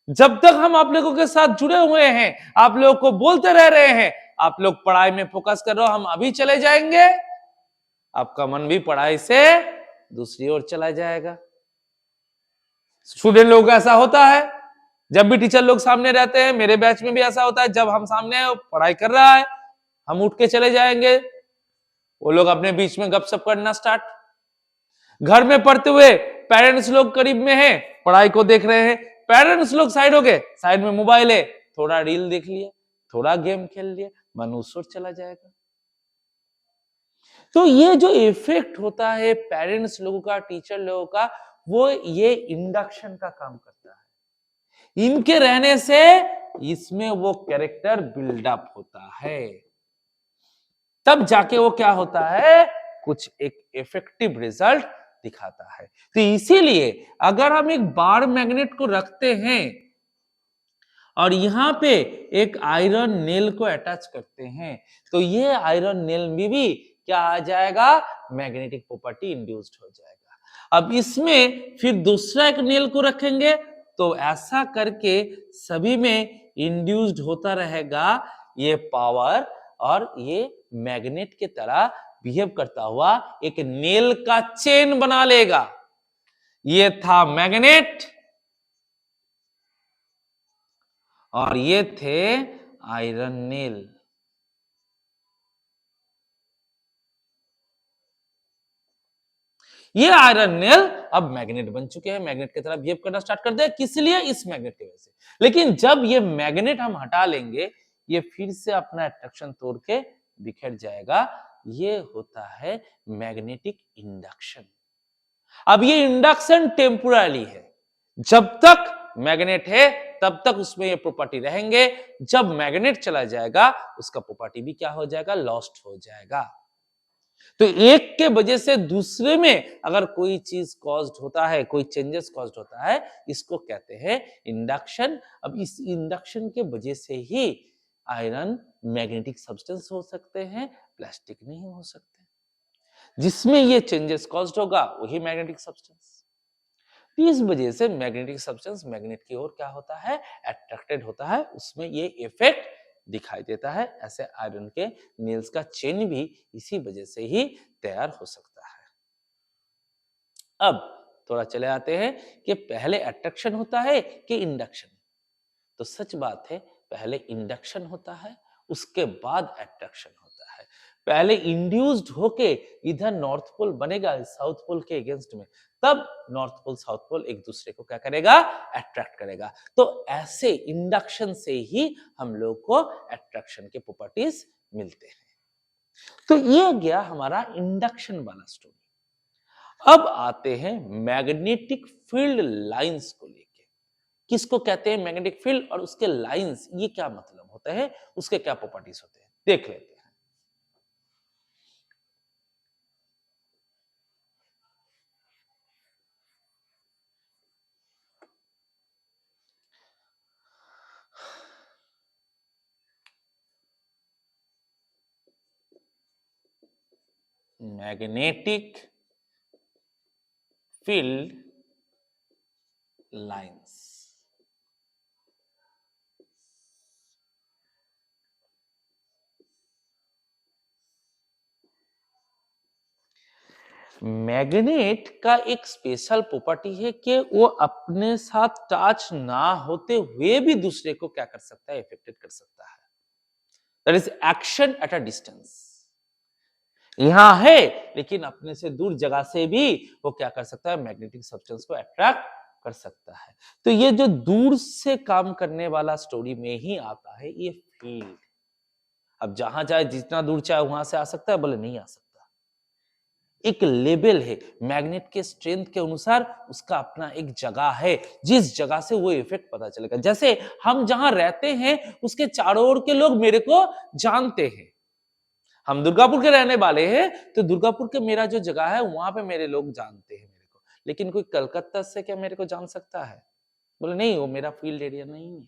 जब तक हम आप लोगों के साथ जुड़े हुए हैं, आप लोगों को बोलते रह रहे हैं, आप लोग पढ़ाई में फोकस कर रहे हो, हम अभी चले जाएंगे, आपका मन भी पढ़ाई से दूसरी ओर चला जाएगा। स्टूडेंट लोग ऐसा होता है, जब भी टीचर लोग सामने रहते हैं, मेरे बैच में भी ऐसा होता है, जब हम सामने पढ़ाई कर रहा है, हम उठ के चले जाएंगे, वो लोग अपने बीच में गपशप करना स्टार्ट। घर में पढ़ते हुए पेरेंट्स लोग करीब में हैं, पढ़ाई को देख रहे हैं, पेरेंट्स लोग साइड हो गए, साइड में मोबाइल है, थोड़ा रील देख लिया, थोड़ा गेम खेल लिया, मन उस ओर चला जाएगा। तो ये जो इफेक्ट होता है पेरेंट्स लोगों का, टीचर लोगों का, वो ये इंडक्शन का काम करता है। इनके रहने से इसमें वो कैरेक्टर बिल्डअप होता है, तब जाके वो क्या होता है, कुछ एक इफेक्टिव रिजल्ट दिखाता है। तो इसीलिए अगर हम एक बार मैग्नेट को रखते हैं और यहां पे एक आयरन नेल को अटैच करते हैं, तो ये आयरन नेल में भी क्या आ जाएगा, मैग्नेटिक प्रॉपर्टी इंड्यूस्ड हो जाएगा। अब इसमें फिर दूसरा एक नेल को रखेंगे, तो ऐसा करके सभी में इंड्यूस्ड होता रहेगा ये पावर, और ये मैग्नेट की तरह बिहेव करता हुआ एक नेल का चेन बना लेगा। ये था मैग्नेट और ये थे आयरन नेल। ये आयरन नेल अब मैग्नेट बन चुके हैं, मैग्नेट की तरह बिहेव करना स्टार्ट कर दिया, किस लिए, इस मैग्नेट की वजह से। लेकिन जब ये मैग्नेट हम हटा लेंगे, ये फिर से अपना अट्रैक्शन तोड़ के बिखर जाएगा। ये होता है मैग्नेटिक इंडक्शन। अब ये इंडक्शन टेम्पोररी है, जब तक मैग्नेट है तब तक उसमें ये प्रॉपर्टी रहेंगे, जब मैग्नेट चला जाएगा उसका प्रॉपर्टी भी क्या हो जाएगा, लॉस्ट हो जाएगा। तो एक के वजह से दूसरे में अगर कोई चीज कॉज्ड होता है, कोई चेंजेस कॉज्ड होता है, इसको कहते हैं इंडक्शन। अब इस इंडक्शन के वजह से ही आयरन मैग्नेटिक सब्सटेंस हो सकते हैं, प्लास्टिक नहीं हो सकते। जिसमें ये चेंजेस कॉज्ड होगा वही मैग्नेटिक सब्सटेंस। इस वजह से मैग्नेटिक सब्सटेंस मैग्नेट की ओर क्या होता है, अट्रैक्टेड होता है, उसमें ये इफेक्ट दिखाई देता है। ऐसे आयरन के नेल्स का चेन भी इसी वजह से ही तैयार हो सकता है। अब थोड़ा चले आते हैं कि पहले अट्रैक्शन होता है कि इंडक्शन। तो सच बात है, पहले इंडक्शन होता है, उसके बाद अट्रैक्शन होता है। पहले इंड्यूस्ड होके इधर नॉर्थ पोल बनेगा साउथ पोल के अगेंस्ट में, तब नॉर्थ पोल साउथ पोल एक दूसरे को क्या करेगा, अट्रैक्ट करेगा। तो ऐसे इंडक्शन से ही हम लोग को अट्रैक्शन के प्रॉपर्टीज मिलते हैं। तो ये गया हमारा इंडक्शन वाला स्टोरी। अब आते हैं मैग्नेटिक फील्ड लाइंस को लेके। किसको कहते हैं मैग्नेटिक फील्ड, और उसके लाइंस ये क्या मतलब होता है, उसके क्या प्रॉपर्टीज होते हैं, देख लेते हैं। Magnetic field lines. मैग्नेट का एक स्पेशल प्रॉपर्टी है कि वो अपने साथ टच ना होते हुए भी दूसरे को क्या कर सकता है, इफेक्टेड कर सकता है। That is action at a distance. यहां है लेकिन अपने से दूर जगह से भी वो क्या कर सकता है, मैग्नेटिक सब्सटेंस को अट्रैक्ट कर सकता है। तो ये जो दूर से काम करने वाला स्टोरी में ही आता है ये फील्ड। अब जहां चाहे जितना दूर चाहे वहां से आ सकता है, बोले नहीं आ सकता। एक लेवल है, मैग्नेट के स्ट्रेंथ के अनुसार उसका अपना एक जगह है, जिस जगह से वो इफेक्ट पता चलेगा। जैसे हम जहां रहते हैं उसके चारों ओर के लोग मेरे को जानते हैं। हम दुर्गापुर के रहने वाले हैं, तो दुर्गापुर के मेरा जो जगह है वहां पे मेरे लोग जानते हैं मेरे को। लेकिन कोई कलकत्ता से क्या मेरे को जान सकता है, बोले नहीं, वो मेरा फील्ड एरिया नहीं है।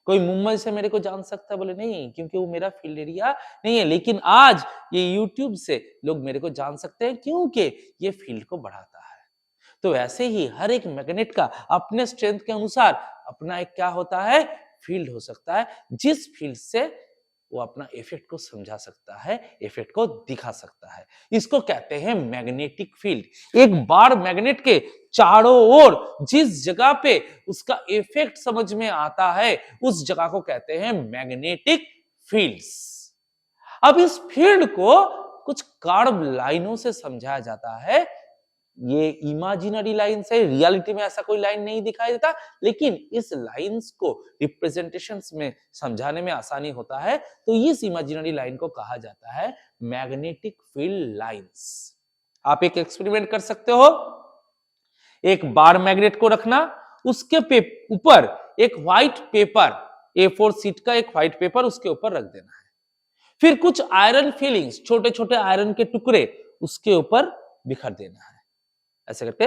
कोई मुंबई से मेरे को जान सकता है, बोले नहीं, क्योंकि वो मेरा फील्ड एरिया नहीं है। लेकिन आज ये यूट्यूब से लोग मेरे को जान सकते हैं, क्योंकि ये फील्ड को बढ़ाता है। तो ऐसे ही हर एक मैग्नेट का अपने स्ट्रेंथ के अनुसार अपना एक क्या होता है, फील्ड हो सकता है, जिस फील्ड से वो अपना इफेक्ट को समझा सकता है, इफेक्ट को दिखा सकता है। इसको कहते हैं मैग्नेटिक फील्ड। एक बार मैग्नेट के चारों ओर जिस जगह पे उसका इफेक्ट समझ में आता है, उस जगह को कहते हैं मैग्नेटिक फील्ड्स। अब इस फील्ड को कुछ कर्व लाइनों से समझाया जाता है। ये इमेजिनरी लाइन है, रियलिटी में ऐसा कोई लाइन नहीं दिखाई देता, लेकिन इस लाइंस को रिप्रेजेंटेशंस में समझाने में आसानी होता है। तो इस इमेजिनरी लाइन को कहा जाता है मैग्नेटिक फील्ड लाइंस। आप एक एक्सपेरिमेंट कर सकते हो, एक बार मैग्नेट को रखना, उसके ऊपर एक व्हाइट पेपर, A4 सीट का एक व्हाइट पेपर उसके ऊपर रख देना है। फिर कुछ आयरन फिलिंग्स, छोटे छोटे आयरन के टुकड़े उसके ऊपर बिखर देना है। ऐसे करके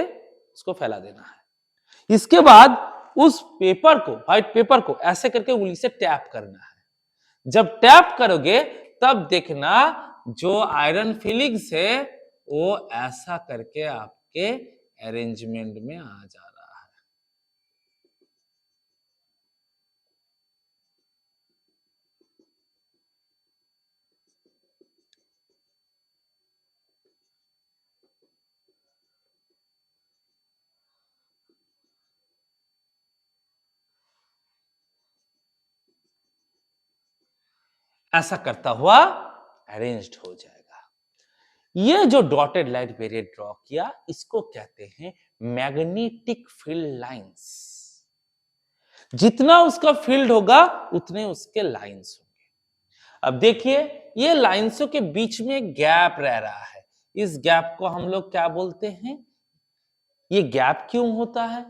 उसको फैला देना है। इसके बाद उस पेपर को, व्हाइट पेपर को ऐसे करके उंगली से टैप करना है। जब टैप करोगे तब देखना जो आयरन फिलिंग्स है वो ऐसा करके आपके अरेंजमेंट में आ जा रहा है। ऐसा करता हुआ अरेंज्ड हो जाएगा। ये जो डॉटेड लाइन मैंने ड्रॉ किया, इसको कहते हैं मैग्नेटिक फील्ड लाइंस। जितना उसका फील्ड होगा उतने उसके लाइंस होंगे। अब देखिए, ये लाइंसों के बीच में गैप रह रहा है। इस गैप को हम लोग क्या बोलते हैं? ये गैप क्यों होता है?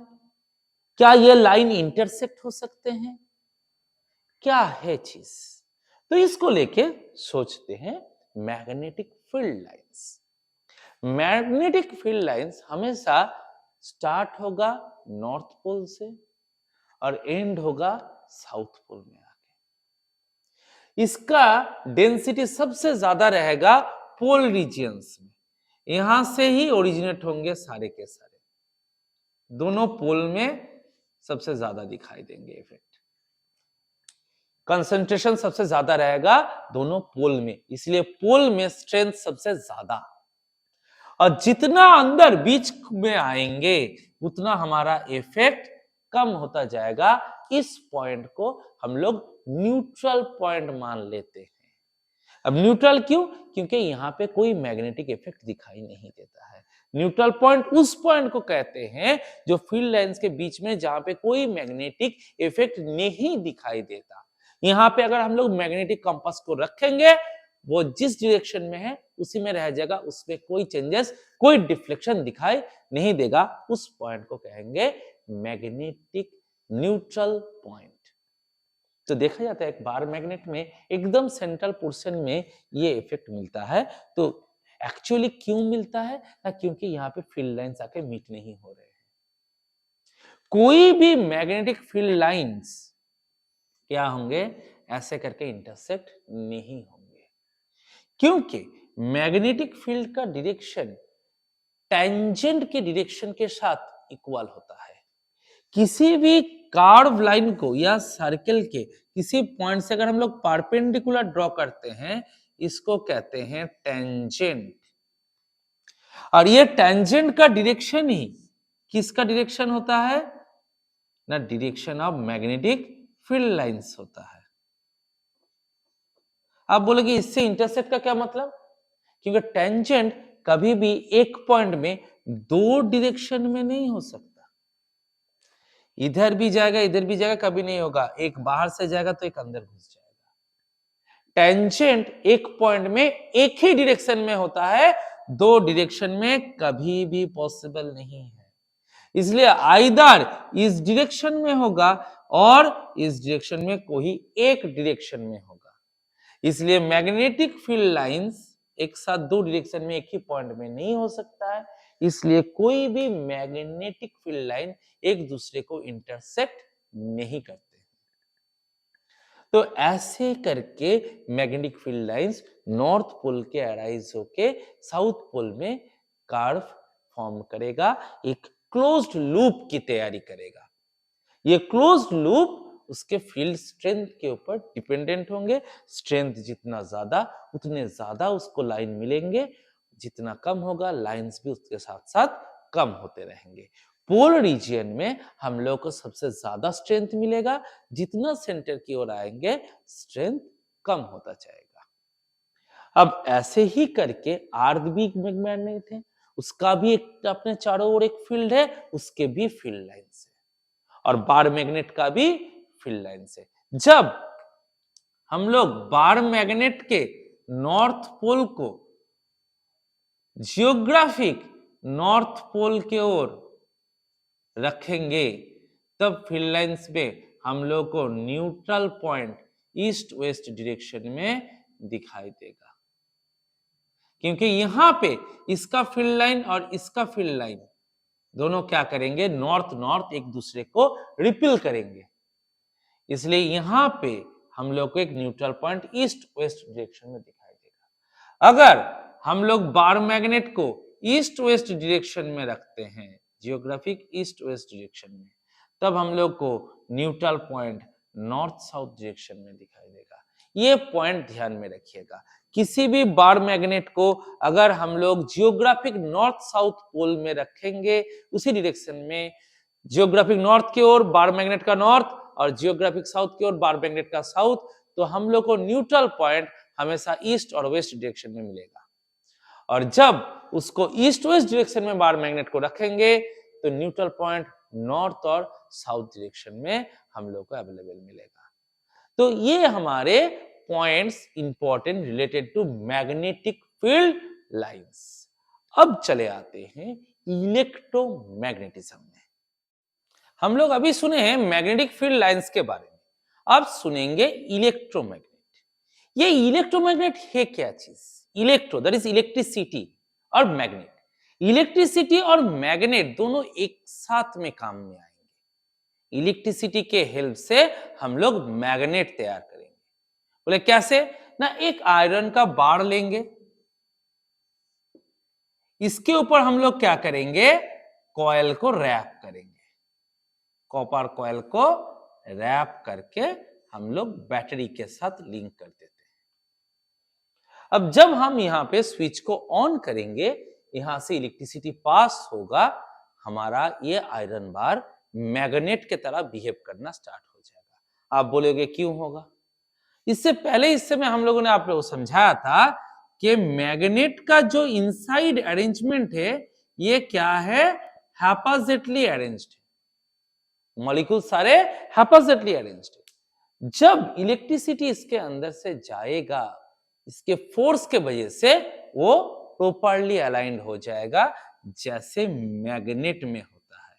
क्या ये लाइन इंटरसेक्ट हो सकते हैं? क्या है चीज? तो इसको लेके सोचते हैं magnetic field lines. Magnetic field lines हमेशा स्टार्ट होगा नॉर्थ पोल से और एंड होगा साउथ पोल में आके। इसका डेंसिटी सबसे ज्यादा रहेगा पोल रीजियंस में। यहां से ही ओरिजिनेट होंगे सारे के सारे। दोनों पोल में सबसे ज्यादा दिखाई देंगे इफेक्ट। कंसंट्रेशन सबसे ज्यादा रहेगा दोनों पोल में, इसलिए पोल में स्ट्रेंथ सबसे ज्यादा। और जितना अंदर बीच में आएंगे उतना हमारा इफेक्ट कम होता जाएगा। इस पॉइंट को हम लोग न्यूट्रल पॉइंट मान लेते हैं। अब न्यूट्रल क्यों? क्योंकि यहाँ पे कोई मैग्नेटिक इफेक्ट दिखाई नहीं देता है। न्यूट्रल पॉइंट उस पॉइंट को कहते हैं जो फील्ड लाइंस के बीच में, जहां पे कोई मैग्नेटिक इफेक्ट नहीं दिखाई देता। यहाँ पे अगर हम लोग मैग्नेटिक कंपास को रखेंगे, वो जिस डायरेक्शन में है उसी में रह जाएगा, उसमें कोई चेंजेस, कोई डिफ्लेक्शन दिखाई नहीं देगा। उस पॉइंट को कहेंगे मैग्नेटिक न्यूट्रल पॉइंट। तो देखा जाता है एक बार मैग्नेट में एकदम सेंट्रल पोर्शन में ये इफेक्ट मिलता है। तो एक्चुअली क्यों मिलता है ना? क्योंकि यहाँ पे फील्ड लाइंस आके मीट नहीं हो रहे हैं। कोई भी मैग्नेटिक फील्ड लाइंस क्या होंगे? ऐसे करके इंटरसेक्ट नहीं होंगे, क्योंकि मैग्नेटिक फील्ड का डायरेक्शन टेंजेंट के डायरेक्शन के साथ इक्वल होता है। किसी भी कार्व लाइन को या सर्कल के किसी पॉइंट से अगर हम लोग परपेंडिकुलर ड्रॉ करते हैं, इसको कहते हैं टेंजेंट। और ये टेंजेंट का डायरेक्शन ही किसका डायरेक्शन होता है ना? Direction of magnetic field lines होता है। आप बोलोगे इससे इंटरसेक्ट का क्या मतलब? क्योंकि टेंजेंट कभी भी एक पॉइंट में दो डायरेक्शन में नहीं हो सकता। इधर भी जाएगा इधर भी जाएगा, कभी नहीं होगा। एक बाहर से जाएगा तो एक अंदर घुस जाएगा। टेंजेंट एक पॉइंट में एक ही डायरेक्शन में होता है, दो डायरेक्शन में कभी भी पॉसिबल नहीं है। इसलिए आइदर इस डायरेक्शन में होगा और इस डायरेक्शन में कोई एक डायरेक्शन में होगा। इसलिए मैग्नेटिक फील्ड लाइंस एक साथ दो डायरेक्शन में एक ही पॉइंट में नहीं हो सकता है। इसलिए कोई भी मैग्नेटिक फील्ड लाइन एक दूसरे को इंटरसेक्ट नहीं करते। तो ऐसे करके magnetic field lines north pole के अराइज होके साउथ पोल में कर्व फॉर्म करेगा, एक क्लोज्ड लूप की तैयारी करेगा। ये क्लोज्ड लूप उसके फील्ड स्ट्रेंथ के ऊपर डिपेंडेंट होंगे। स्ट्रेंथ जितना ज्यादा उतने ज्यादा उसको लाइन मिलेंगे, जितना कम होगा लाइंस भी उसके साथ साथ कम होते रहेंगे। पोल रीजियन में हम लोग को सबसे ज्यादा स्ट्रेंथ मिलेगा, जितना सेंटर की ओर आएंगे स्ट्रेंथ कम होता जाएगा। अब ऐसे ही करके आर्क भी मैग्नेट है, उसका भी एक अपने चारों ओर एक फील्ड है, उसके भी फील्ड लाइंस है। और बार मैग्नेट का भी फील्ड लाइन से जब हम लोग बार मैग्नेट के नॉर्थ पोल को जियोग्राफिक नॉर्थ पोल के ओर रखेंगे, तब फील्ड लाइंस में हम लोग को neutral point east west direction में दिखाई देगा। क्योंकि यहां पे इसका फील्ड लाइन और इसका फील्ड लाइन दोनों क्या करेंगे? नॉर्थ नॉर्थ एक दूसरे को रिपेल करेंगे। इसलिए यहां पे हम लोग को एक neutral point east west direction में दिखाई देगा। अगर हम लोग बार मैग्नेट को ईस्ट वेस्ट डायरेक्शन में रखते हैं, जियोग्राफिक ईस्ट वेस्ट डायरेक्शन में, तब हम लोग को neutral point north south direction में दिखाई देगा। ये पॉइंट ध्यान में रखिएगा। किसी भी बार मैग्नेट को अगर हम लोग जियोग्राफिक नॉर्थ साउथ पोल में रखेंगे, उसी डायरेक्शन में, जियोग्राफिक नॉर्थ की ओर बार मैग्नेट का नॉर्थ और जियोग्राफिक साउथ की ओर बार मैग्नेट का साउथ, तो हम लोग को न्यूट्रल पॉइंट हमेशा ईस्ट और वेस्ट डायरेक्शन में मिलेगा। और जब उसको ईस्ट वेस्ट डायरेक्शन में बार मैग्नेट को रखेंगे तो न्यूट्रल पॉइंट नॉर्थ और साउथ डायरेक्शन में हम लोग को अवेलेबल मिलेगा। तो ये हमारे points important related to magnetic field lines. अब चले आते हैं इलेक्ट्रोमैग्नेटिज्म में। हम लोग अभी सुने हैं मैग्नेटिक फील्ड लाइंस के बारे में, अब सुनेंगे इलेक्ट्रोमैग्नेट। ये इलेक्ट्रोमैग्नेट है क्या चीज? इलेक्ट्रो दैट इज इलेक्ट्रिसिटी और मैग्नेट। इलेक्ट्रिसिटी और मैग्नेट दोनों एक साथ में काम में आएंगे। इलेक्ट्रिसिटी के हेल्प से हम लोग मैग्नेट तैयार करेंगे। बोले कैसे? ना एक आयरन का बार लेंगे, इसके ऊपर हम लोग क्या करेंगे? कॉइल को रैप करेंगे। कॉपर कॉइल को रैप करके हम लोग बैटरी के साथ लिंक कर देते हैं। अब जब हम यहां पे स्विच को ऑन करेंगे, यहां से इलेक्ट्रिसिटी पास होगा, हमारा ये आयरन बार मैग्नेट के तरह बिहेव करना स्टार्ट हो जाएगा। आप बोलोगे क्यों होगा? इससे पहले इस समय हम लोगों ने आप लोगों को समझाया था कि मैग्नेट का जो इनसाइड अरेंजमेंट है ये क्या है? हैपाजेटली अरेंज्ड है। मॉलिक्यूल सारे हैपाजेटली अरेंज्ड है। जब इलेक्ट्रिसिटी इसके अंदर से जाएगा, इसके फोर्स के वजह से वो प्रॉपरली अलाइंड हो जाएगा, जैसे मैग्नेट में होता है।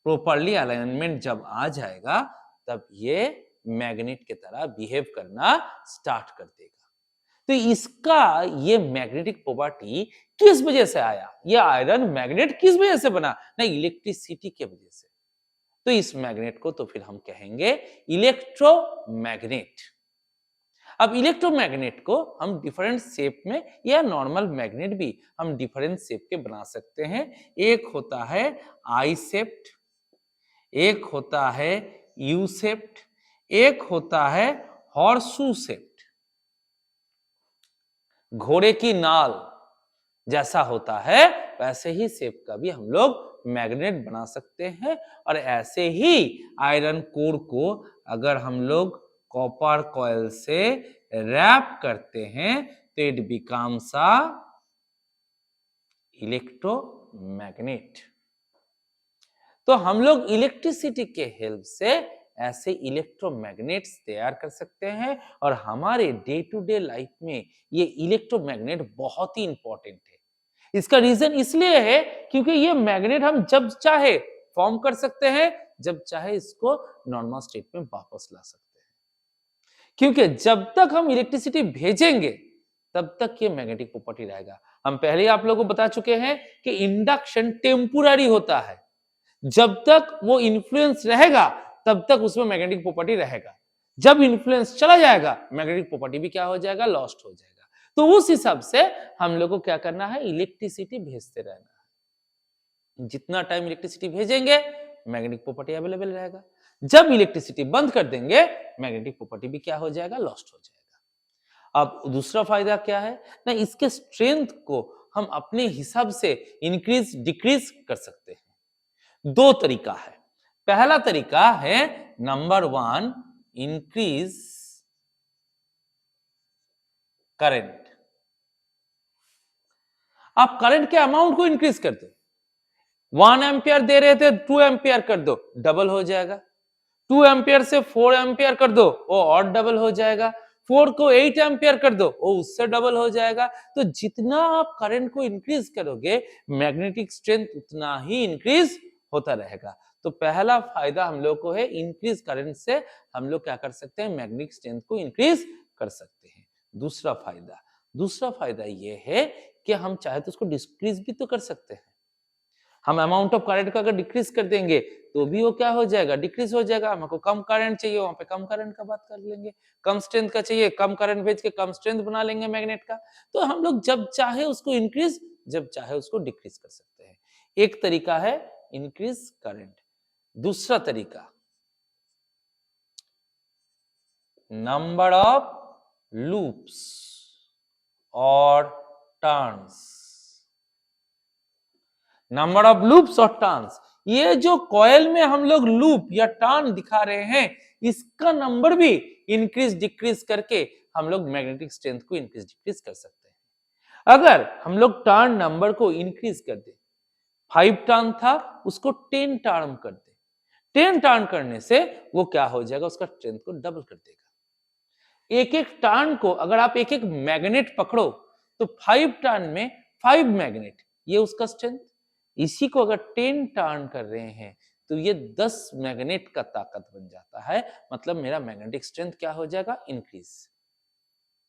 प्रॉपरली अलाइनमेंट जब आ जाएगा तब ये मैग्नेट की तरह बिहेव करना स्टार्ट कर देगा। तो इसका ये मैग्नेटिक प्रॉपर्टी किस वजह से आया? ये आयरन मैग्नेट किस वजह से बना? नहीं, इलेक्ट्रिसिटी के वजह से। तो इस मैग्नेट को तो फिर हम कहेंगे इलेक्ट्रोमैग्नेट। अब इलेक्ट्रोमैग्नेट को हम डिफरेंट शेप में या नॉर्मल मैग्नेट भी हम डिफरेंट शेप के बना सकते हैं। एक होता है आई शेप्ड, एक होता है यू शेप्ड, एक होता है हॉर्सशू शेप्ड। घोड़े की नाल जैसा होता है वैसे ही शेप का भी हम लोग मैग्नेट बना सकते हैं। और ऐसे ही आयरन कोर को अगर हम लोग कॉपर कॉइल से रैप करते हैं तो इट बिकम्स अ इलेक्ट्रोमैग्नेट। तो हम लोग इलेक्ट्रिसिटी के हेल्प से ऐसे इलेक्ट्रोमैग्नेट्स तैयार कर सकते हैं और हमारे डे टू डे लाइफ में ये इलेक्ट्रोमैग्नेट बहुत ही इंपॉर्टेंट है। इसका रीजन इसलिए है क्योंकि ये मैग्नेट हम जब चाहे फॉर्म कर सकते हैं, जब चाहे इसको नॉर्मल स्टेट में वापस ला सकते हैं। क्योंकि जब तक हम इलेक्ट्रिसिटी भेजेंगे तब तक ये मैग्नेटिक प्रॉपर्टी रहेगा। हम पहले आप लोगों को बता चुके हैं कि इंडक्शन टेम्पुररी होता है। जब तक वो इन्फ्लुएंस रहेगा तब तक उसमें मैग्नेटिक प्रॉपर्टी रहेगा। जब इन्फ्लुएंस चला जाएगा मैग्नेटिक प्रॉपर्टी भी क्या हो जाएगा? लॉस्ट हो जाएगा। तो उस हिसाब से हम लोग को क्या करना है? इलेक्ट्रिसिटी भेजते रहना है। जितना टाइम इलेक्ट्रिसिटी भेजेंगे मैग्नेटिक प्रॉपर्टी अवेलेबल रहेगा। जब इलेक्ट्रिसिटी बंद कर देंगे मैग्नेटिक प्रॉपर्टी भी क्या हो जाएगा? लॉस्ट हो जाएगा। अब दूसरा फायदा क्या है ना, इसके स्ट्रेंथ को हम अपने हिसाब से इंक्रीज डिक्रीज कर सकते हैं। दो तरीका है। पहला तरीका है नंबर 1, इंक्रीज करंट। आप करंट के अमाउंट को इंक्रीज कर दो। 1 एम्पियर दे रहे थे 2 एम्पियर कर दो, डबल हो जाएगा। 2 एम्पियर से 4 एम्पियर कर दो, वो और डबल हो जाएगा। 4 को 8 एम्पियर कर दो, वो उससे डबल हो जाएगा। तो जितना आप करंट को इंक्रीज करोगे मैग्नेटिक स्ट्रेंथ उतना ही इंक्रीज होता रहेगा। तो पहला फायदा हम लोग को है इंक्रीज करंट से हम लोग क्या कर सकते हैं? मैग्नेटिक स्ट्रेंथ को इंक्रीज कर सकते हैं। दूसरा फायदा ये है कि हम चाहे तो उसको डिक्रीज भी तो कर सकते हैं। हम अमाउंट ऑफ करंट का अगर डिक्रीज कर देंगे तो भी वो क्या हो जाएगा? डिक्रीज हो जाएगा। हमको कम करंट चाहिए वहां पे कम करंट का बात कर लेंगे, कम स्ट्रेंथ का चाहिए कम करंट भेज के कम स्ट्रेंथ बना लेंगे मैग्नेट का। तो हम लोग जब चाहे उसको इंक्रीज, जब चाहे उसको डिक्रीज कर सकते हैं। एक तरीका है इंक्रीज करंट। दूसरा तरीका नंबर ऑफ लूप्स और टर्न्स। नंबर ऑफ लूप्स और टर्न्स, ये जो कॉइल में हम लोग लूप या टर्न दिखा रहे हैं इसका नंबर भी इंक्रीज डिक्रीज करके हम लोग मैग्नेटिक स्ट्रेंथ को इंक्रीज डिक्रीज कर सकते हैं। अगर हम लोग टर्न नंबर को इंक्रीज कर दे, 5 टर्न था उसको 10 टर्न कर दे, 10 टर्न करने से वो क्या हो जाएगा? उसका स्ट्रेंथ को डबल कर देगा। एक एक टर्न को अगर आप एक एक मैग्नेट पकड़ो तो 5 टर्न में 5 मैग्नेट, ये उसका स्ट्रेंथ। इसी को अगर 10 टर्न कर रहे हैं तो ये 10 मैग्नेट का ताकत बन जाता है। मतलब मेरा मैग्नेटिक स्ट्रेंथ क्या हो जाएगा? इंक्रीज।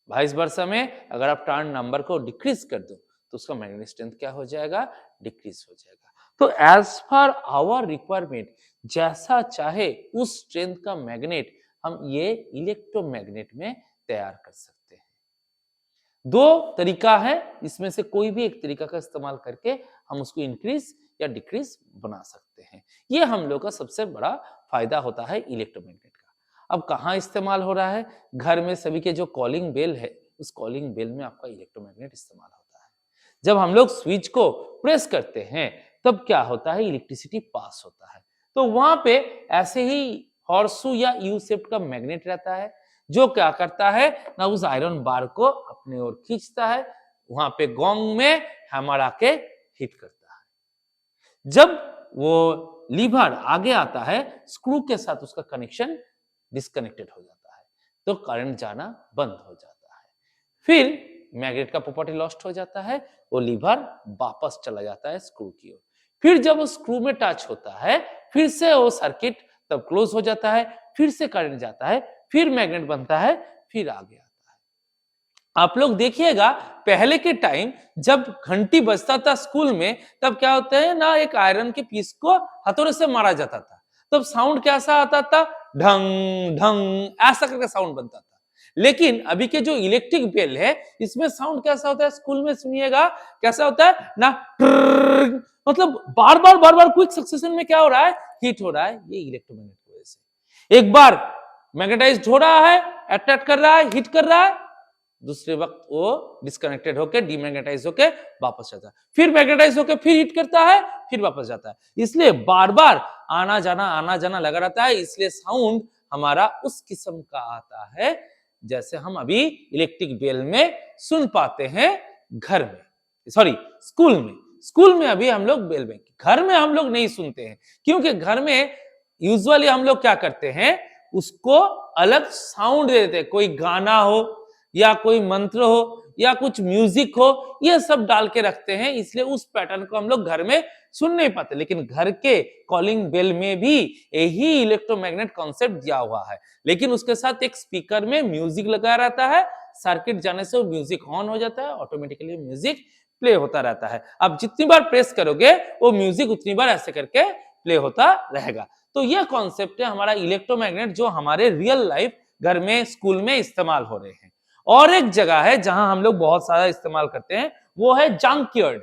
वाइस वर्सा में अगर आप टर्न नंबर को डिक्रीज कर दो तो उसका मैग्नेटिक स्ट्रेंथ क्या हो जाएगा? डिक्रीज हो जाएगा। तो एज पर आवर रिक्वायरमेंट जैसा चाहे उस स्ट्रेंथ का मैग्नेट हम ये इलेक्ट्रोमैग्नेट में तैयार कर सकते हैं। दो तरीका है, इसमें से कोई भी एक तरीका का इस्तेमाल करके हम उसको इंक्रीज या डिक्रीज बना सकते हैं। ये हम लोग का सबसे बड़ा फायदा होता है इलेक्ट्रोमैग्नेट का। अब कहाँ इस्तेमाल हो रहा है? घर में सभी के जो कॉलिंग बेल है उस कॉलिंग बेल में आपका इलेक्ट्रोमैग्नेट इस्तेमाल होता है। जब हम लोग स्विच को प्रेस करते हैं तब क्या होता है, इलेक्ट्रिसिटी पास होता है। तो वहां पे ऐसे ही हॉर्सू या यू शेप का मैग्नेट रहता है जो क्या करता है ना, उस आयरन बार को अपने ओर खींचता है, वहां पे गोंग में हैमर आके हिट करता है। जब वो लीवर आगे आता है, स्क्रू के साथ उसका कनेक्शन डिस्कनेक्टेड हो जाता है, तो करंट जाना बंद हो जाता है। फिर मैग्नेट का प्रॉपर्टी लॉस्ट हो जाता है, वो लीवर वापस चला जाता है स्क्रू की ओर। फिर जब वो स्क्रू में टच होता है, फिर से वो सर्किट तब क्लोज हो जाता है, फिर से करंट जाता है, फिर मैग्नेट बनता है, फिर आगे आता है। आप लोग देखिएगा पहले के टाइम जब घंटी बजता था स्कूल में, तब क्या होता है ना, एक आयरन के पीस को हथौड़े से मारा जाता था, तब साउंड कैसा आता था, ढंग ढंग ऐसा करके साउंड बनता था। लेकिन अभी के जो इलेक्ट्रिक बेल है, इसमें साउंड कैसा होता है, स्कूल में सुनिएगा कैसा होता है ना, मतलब बार बार क्विक सक्सेशन में क्या हो रहा है, हीट हो रहा है, ये इलेक्ट्रोमैग्नेट की वजह से। एक बार मैग्नेटाइज्ड हो रहा है, अट्रैक्ट कर रहा है, हिट कर रहा है, दूसरे वक्त वो डिस्कनेक्टेड होकर डीमैग्नेटाइज होकर वापस जाता है, फिर मैग्नेटाइज होकर फिर हिट करता है, फिर वापस जाता है। इसलिए बार बार आना जाना लगा रहता है, इसलिए साउंड हमारा उस किस्म का आता है जैसे हम अभी इलेक्ट्रिक बेल में सुन पाते हैं घर में, सॉरी स्कूल में अभी हम लोग बेल में, घर में हम लोग नहीं सुनते हैं, क्योंकि घर में यूजुअली हम लोग क्या करते हैं, उसको अलग साउंड दे देते हैं, कोई गाना हो या कोई मंत्र हो या कुछ म्यूजिक हो, ये सब डाल के रखते हैं, इसलिए उस पैटर्न को हम लोग घर में सुन नहीं पाते। लेकिन घर के कॉलिंग बेल में भी यही इलेक्ट्रोमैग्नेट कॉन्सेप्ट दिया हुआ है, लेकिन उसके साथ एक स्पीकर में म्यूजिक लगा रहता है, सर्किट जाने से वो म्यूजिक ऑन हो जाता है, ऑटोमेटिकली म्यूजिक प्ले होता रहता है। अब जितनी बार प्रेस करोगे वो म्यूजिक उतनी बार ऐसे करके प्ले होता रहेगा। तो यह कॉन्सेप्ट है हमारा इलेक्ट्रोमैग्नेट, जो हमारे रियल लाइफ घर में स्कूल में इस्तेमाल हो रहे हैं। और एक जगह है जहां हम लोग बहुत सारा इस्तेमाल करते हैं, वो है जंकयार्ड।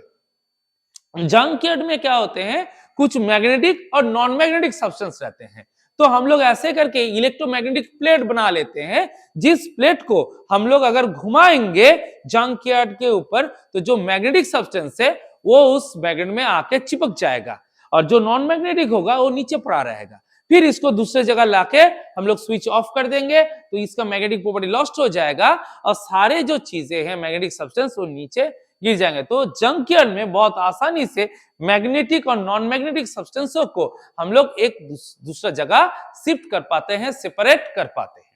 जंकयार्ड में क्या होते हैं, कुछ मैग्नेटिक और नॉन मैग्नेटिक सब्सटेंस रहते हैं, तो हम लोग ऐसे करके इलेक्ट्रोमैग्नेटिक प्लेट बना लेते हैं, जिस प्लेट को हम लोग अगर घुमाएंगे जंकयार्ड के ऊपर, तो जो मैग्नेटिक सब्सटेंस है वो उस मैग्नेट में आके चिपक जाएगा, और जो नॉन मैग्नेटिक होगा वो नीचे पड़ा रहेगा। फिर इसको दूसरे जगह लाके हम लोग स्विच ऑफ कर देंगे, तो इसका मैग्नेटिक प्रॉपर्टी लॉस्ट हो जाएगा, और सारे जो चीजें हैं मैग्नेटिक सब्सटेंस वो नीचे गिर जाएंगे। तो जंकयार्ड में बहुत आसानी से मैग्नेटिक और नॉन मैग्नेटिक सब्सटेंसों को हम लोग एक दूसरा जगह शिफ्ट कर पाते हैं, सेपरेट कर पाते हैं।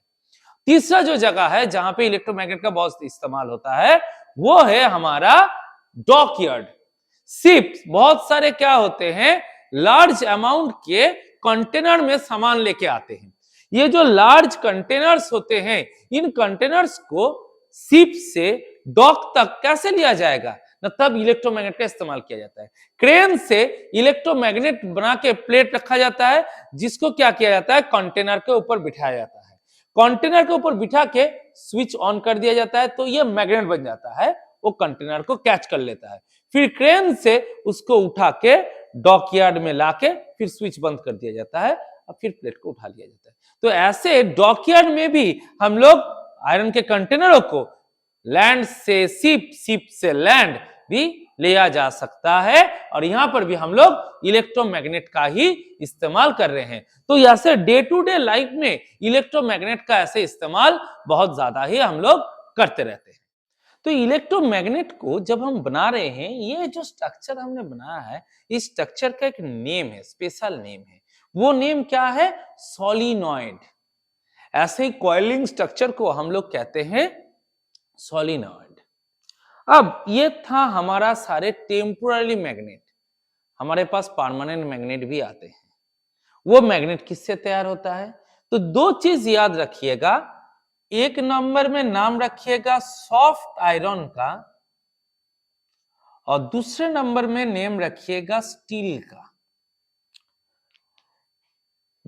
तीसरा जो जगह है जहां पे इलेक्ट्रोमैग्नेट का बहुत इस्तेमाल होता है, वो है हमारा डॉकयार्ड। शिप्स बहुत सारे क्या होते हैं, लार्ज अमाउंट के कंटेनर में सामान लेके आते हैं। ये जो लार्ज कंटेनर्स होते हैं, इन कंटेनर्स को शिप से डॉक तक कैसे लिया जाएगा ना, तब इलेक्ट्रोमैग्नेट का इस्तेमाल किया जाता है। क्रेन से इलेक्ट्रोमैग्नेट बना के प्लेट रखा जाता है, जिसको क्या किया जाता है, कंटेनर के ऊपर बिठाया जाता है। कंटेनर के ऊपर बिठा के स्विच ऑन कर दिया जाता है, तो ये मैग्नेट बन जाता है, वो कंटेनर को कैच कर लेता है। फिर क्रेन से उसको उठा के डॉकयार्ड में लाके फिर स्विच बंद कर दिया जाता है, और फिर प्लेट को उठा लिया जाता है। तो ऐसे डॉकयार्ड में भी हम लोग आयरन के कंटेनरों को लैंड से शिप, शिप से लैंड भी लिया जा सकता है, और यहां पर भी हम लोग इलेक्ट्रोमैग्नेट का ही इस्तेमाल कर रहे हैं। तो ऐसे डे टू डे लाइफ में इलेक्ट्रोमैग्नेट का ऐसे इस्तेमाल बहुत ज्यादा ही हम लोग करते रहते हैं। तो इलेक्ट्रोमैग्नेट को जब हम बना रहे हैं, ये जो स्ट्रक्चर हमने बनाया है, इस स्ट्रक्चर का एक नेम है, स्पेशल नेम है। वो नेम क्या है, सोलिनॉइड। ऐसे ही कॉइलिंग स्ट्रक्चर को हम लोग कहते हैं सोलिनॉइड। अब ये था हमारा सारे टेम्पोररी मैग्नेट। हमारे पास परमानेंट मैग्नेट भी आते हैं। वो मैग्नेट किससे तैयार होता है, तो दो चीज याद रखिएगा। एक नंबर में नाम रखिएगा सॉफ्ट आयरन का, और दूसरे नंबर में नेम रखिएगा स्टील का।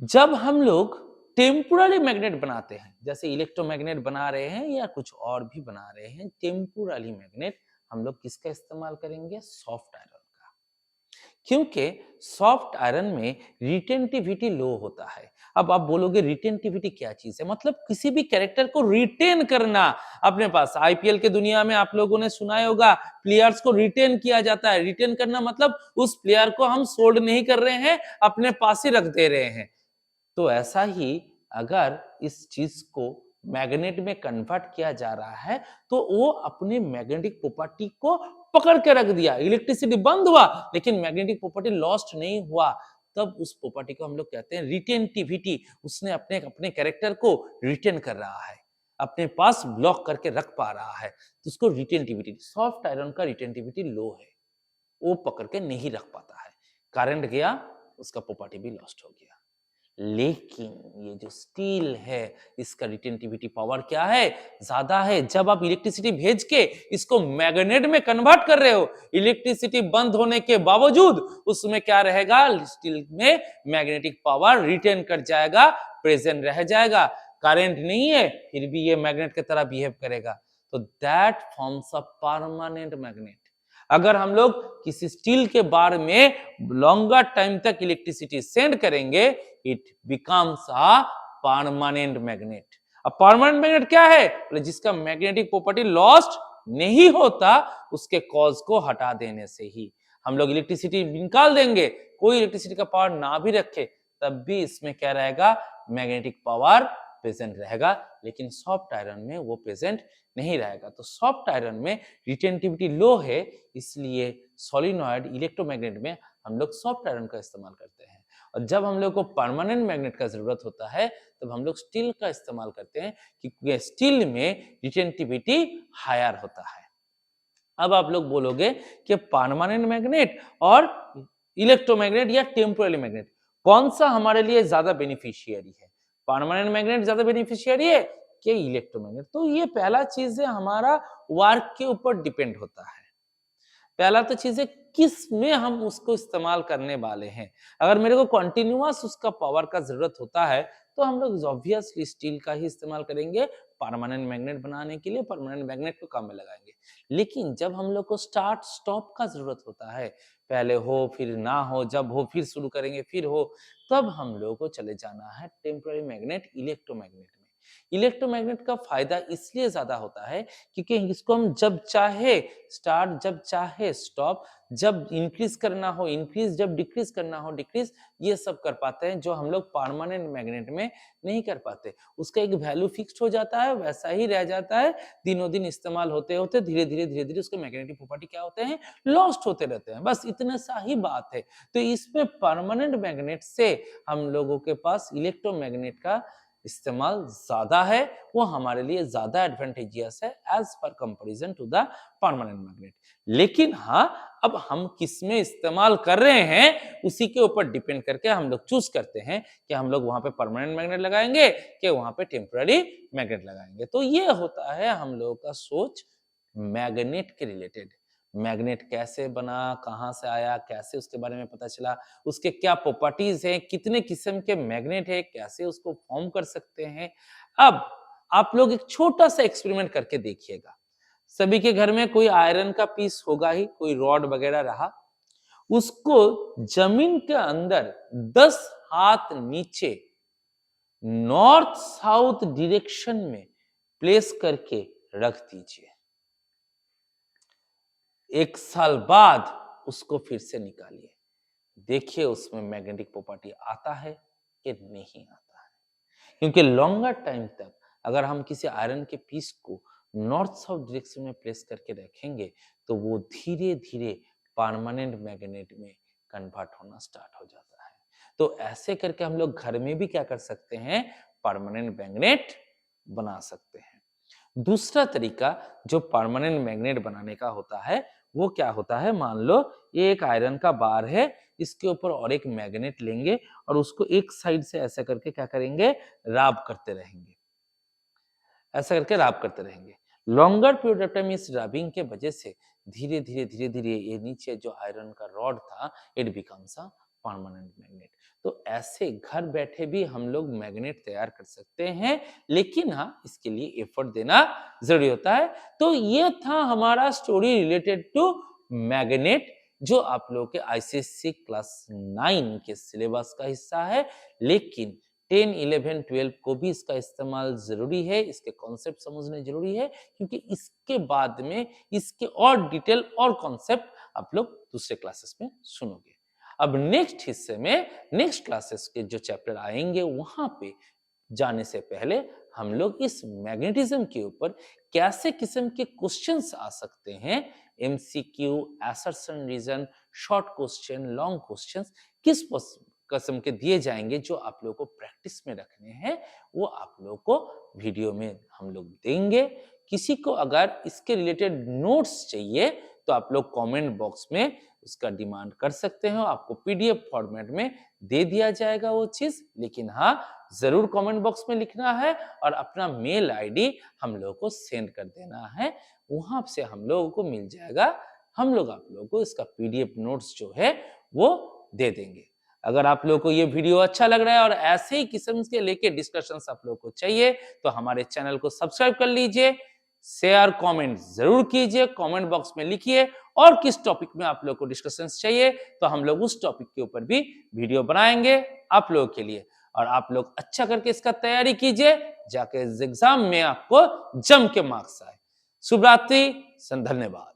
जब हम लोग टेम्पोररी मैग्नेट बनाते हैं, जैसे इलेक्ट्रोमैग्नेट बना रहे हैं या कुछ और भी बना रहे हैं, टेम्पोररी मैग्नेट हम लोग किसका इस्तेमाल करेंगे, सॉफ्ट आयरन का। क्योंकि सॉफ्ट आयरन में रिटेंटिविटी लो होता है, अब आप बोलोगे रिटेंटिविटी क्या चीज है, मतलब किसी भी कैरेक्टर को रिटेन करना अपने पास। आईपीएल के दुनिया में आप लोगों ने सुना ही होगा, प्लेयर्स को रिटेन किया जाता है। रिटेन करना मतलब उस प्लेयर को हम सोल्ड नहीं कर रहे हैं, अपने पास ही रख दे रहे हैं। तो ऐसा ही अगर इस चीज को मैग्नेट में कन्वर्ट किया जा रहा है तो वो अपने मैग्नेटिक प्रॉपर्टी को पकड़ के रख दिया। इलेक्ट्रिसिटी बंद हुआ लेकिन मैग्नेटिक प्रॉपर्टी लॉस्ट नहीं हुआ, तब उस प्रॉपर्टी को हम लोग कहते हैं रिटेंटिविटी। उसने अपने अपने कैरेक्टर को रिटेन कर रहा है, अपने पास ब्लॉक करके रख पा रहा है, तो उसको रिटेंटिविटी। सॉफ्ट आयरन का रिटेंटिविटी लो है, वो पकड़ के नहीं रख पाता है, करंट गया उसका प्रॉपर्टी भी लॉस्ट हो गया। लेकिन ये जो स्टील है इसका रिटेंटिविटी पावर क्या है, ज्यादा है। जब आप इलेक्ट्रिसिटी भेज के इसको मैग्नेट में कन्वर्ट कर रहे हो, इलेक्ट्रिसिटी बंद होने के बावजूद उसमें क्या रहेगा, स्टील में मैग्नेटिक पावर रिटेन कर जाएगा, प्रेजेंट रह जाएगा। करंट नहीं है फिर भी ये मैग्नेट की तरह बिहेव करेगा, तो that forms a permanent magnet. अगर हम लोग किसी स्टील के बार में लॉन्गर टाइम तक इलेक्ट्रिसिटी सेंड करेंगे, it becomes a permanent magnet. अब परमानेंट मैग्नेट क्या है, जिसका मैग्नेटिक प्रॉपर्टी लॉस्ट नहीं होता, उसके कॉज को हटा देने से ही। हम लोग इलेक्ट्रिसिटी निकाल देंगे, कोई इलेक्ट्रिसिटी का पावर ना भी रखे, तब भी इसमें क्या रहेगा, मैग्नेटिक पावर प्रेजेंट रहेगा। लेकिन सॉफ्ट आयरन में वो प्रेजेंट नहीं रहेगा। तो सॉफ्ट आयरन में रिटेंटिविटी लो है, इसलिए सोलिनॉइड इलेक्ट्रोमैग्नेट में हम लोग सॉफ्ट आयरन का इस्तेमाल करते हैं। और जब हम लोग को परमानेंट मैग्नेट का जरूरत होता है तब हम लोग स्टील का इस्तेमाल करते हैं, क्योंकि स्टील में रिटेंटिविटी हायर होता है। अब आप लोग बोलोगे कि परमानेंट मैग्नेट और इलेक्ट्रोमैग्नेट या टेम्पोररी मैग्नेट कौन सा हमारे लिए ज्यादा बेनिफिशियरी है, परमानेंट मैग्नेट ज्यादा बेनिफिशियरी है कि इलेक्ट्रोमैग्नेट। तो ये पहला चीज है, हमारा वर्क के ऊपर डिपेंड होता है। पहला तो चीज है किस में हम उसको इस्तेमाल करने वाले हैं। अगर मेरे को कंटिन्यूअस उसका पावर का जरूरत होता है तो हम लोग ऑब्वियसली स्टील का ही इस्तेमाल करेंगे, परमानेंट मैग्नेट बनाने के लिए परमानेंट मैग्नेट को काम में लगाएंगे। लेकिन जब हम लोग को स्टार्ट स्टॉप का जरूरत होता है, पहले हो फिर ना हो, जब हो फिर शुरू करेंगे फिर हो, तब हम लोग को चले जाना है टेम्पररी मैग्नेट इलेक्ट्रोमैग्नेट में। इलेक्ट्रोमैग्नेट का फायदा इसलिए ज्यादा होता है क्योंकि इसको हम जब चाहे स्टार्ट, जब चाहे स्टॉप, जब इंक्रीज करना हो इंक्रीज, जब डिक्रीज करना हो डिक्रीज, ये सब कर पाते हैं, जो हम लोग परमानेंट मैग्नेट में नहीं कर पाते। उसका एक वैल्यू फिक्स्ड हो जाता है, वैसा ही रह जाता है, दिनों दिन इस्तेमाल होते होते धीरे धीरे उसके मैग्नेटिक प्रॉपर्टी क्या होते हैं, लॉस्ट होते रहते हैं। बस इतना सा ही बात है। तो इसमें परमानेंट मैग्नेट से हम लोगों के पास इलेक्ट्रोमैग्नेट का इस्तेमाल ज्यादा है, वो हमारे लिए ज्यादा एडवांटेजियस है as per comparison to the permanent magnet. लेकिन हाँ, अब हम किस में इस्तेमाल कर रहे हैं उसी के ऊपर डिपेंड करके हम लोग चूज करते हैं कि हम लोग वहां पे परमानेंट मैग्नेट लगाएंगे कि वहां पे टेम्पररी मैग्नेट लगाएंगे। तो ये होता है हम लोगों का सोच मैग्नेट के रिलेटेड। मैग्नेट कैसे बना, कहां से आया, कैसे उसके बारे में पता चला, उसके क्या प्रॉपर्टीज हैं, कितने किस्म के मैग्नेट है, कैसे उसको फॉर्म कर सकते हैं। अब आप लोग एक छोटा सा एक्सपेरिमेंट करके देखिएगा। सभी के घर में कोई आयरन का पीस होगा ही, कोई रॉड वगैरह रहा, उसको जमीन के अंदर 10 हाथ नीचे नॉर्थ साउथ डायरेक्शन में प्लेस करके रख दीजिए। 1 साल बाद उसको फिर से निकालिए, देखिए उसमें मैग्नेटिक प्रॉपर्टी आता है कि नहीं आता है। क्योंकि लॉन्गर टाइम तक अगर हम किसी आयरन के पीस को नॉर्थ साउथ डायरेक्शन में प्लेस करके रखेंगे तो वो धीरे धीरे परमानेंट मैग्नेट में कन्वर्ट होना स्टार्ट हो जाता है। तो ऐसे करके हम लोग घर में भी क्या कर सकते हैं, परमानेंट मैग्नेट बना सकते हैं। दूसरा तरीका जो परमानेंट मैग्नेट बनाने का होता है वो क्या होता है, मान लो ये एक आयरन का बार है, इसके ऊपर और एक मैग्नेट लेंगे और उसको एक साइड से ऐसा करके क्या करेंगे, राब करते रहेंगे, ऐसा करके राब करते रहेंगे। लॉन्गर पीरियड ऑफ टाइम इस रबिंग के वजह से धीरे धीरे ये नीचे जो आयरन का रॉड था it becomes a permanent magnet. तो ऐसे घर बैठे भी हम लोग मैग्नेट तैयार कर सकते हैं, लेकिन हाँ इसके लिए एफर्ट देना जरूरी होता है। तो ये था हमारा स्टोरी रिलेटेड टू मैग्नेट, जो आप लोगों के आईसीएससी क्लास 9 के सिलेबस का हिस्सा है। लेकिन 10, 11, 12 को भी इसका इस्तेमाल जरूरी है, इसके कॉन्सेप्ट समझने जरूरी है, क्योंकि इसके बाद में इसके और डिटेल और कॉन्सेप्ट आप लोग दूसरे क्लासेस में सुनोगे। अब नेक्स्ट हिस्से में नेक्स्ट क्लासेस के जो चैप्टर आएंगे वहां पे जाने से पहले हम लोग इस मैग्नेटिज्म के ऊपर कैसे किस्म के क्वेश्चंस आ सकते हैं, MCQ, assertion reason, short question, long questions किस किस्म के दिए जाएंगे जो आप लोगों को प्रैक्टिस में रखने हैं, वो आप लोगों को वीडियो में हम लोग देंगे। किसी को अगर इसके रिलेटेड नोट्स चाहिए तो आप लोग कमेंट बॉक्स में उसका डिमांड कर सकते हो, आपको पीडीएफ फॉर्मेट में दे दिया जाएगा वो चीज, लेकिन हाँ जरूर कमेंट बॉक्स में लिखना है और अपना मेल आईडी हम लोगों को सेंड कर देना है, वहां से हम लोगों को मिल जाएगा, हम लोग आप लोगों को इसका पीडीएफ नोट्स जो है वो दे देंगे। अगर आप लोगों को ये वीडियो अच्छा लग रहा है और ऐसे ही किस्म के लेके डिस्कशंस आप लोगों को चाहिए तो हमारे चैनल को सब्सक्राइब कर लीजिए, शेयर कमेंट जरूर कीजिए, कमेंट बॉक्स में लिखिए और किस टॉपिक में आप लोगों को डिस्कशंस चाहिए तो हम लोग उस टॉपिक के ऊपर भी वीडियो बनाएंगे आप लोगों के लिए। और आप लोग अच्छा करके इसका तैयारी कीजिए, जाके एग्जाम में आपको जम के मार्क्स आए। शुभ रात्रि, धन्यवाद।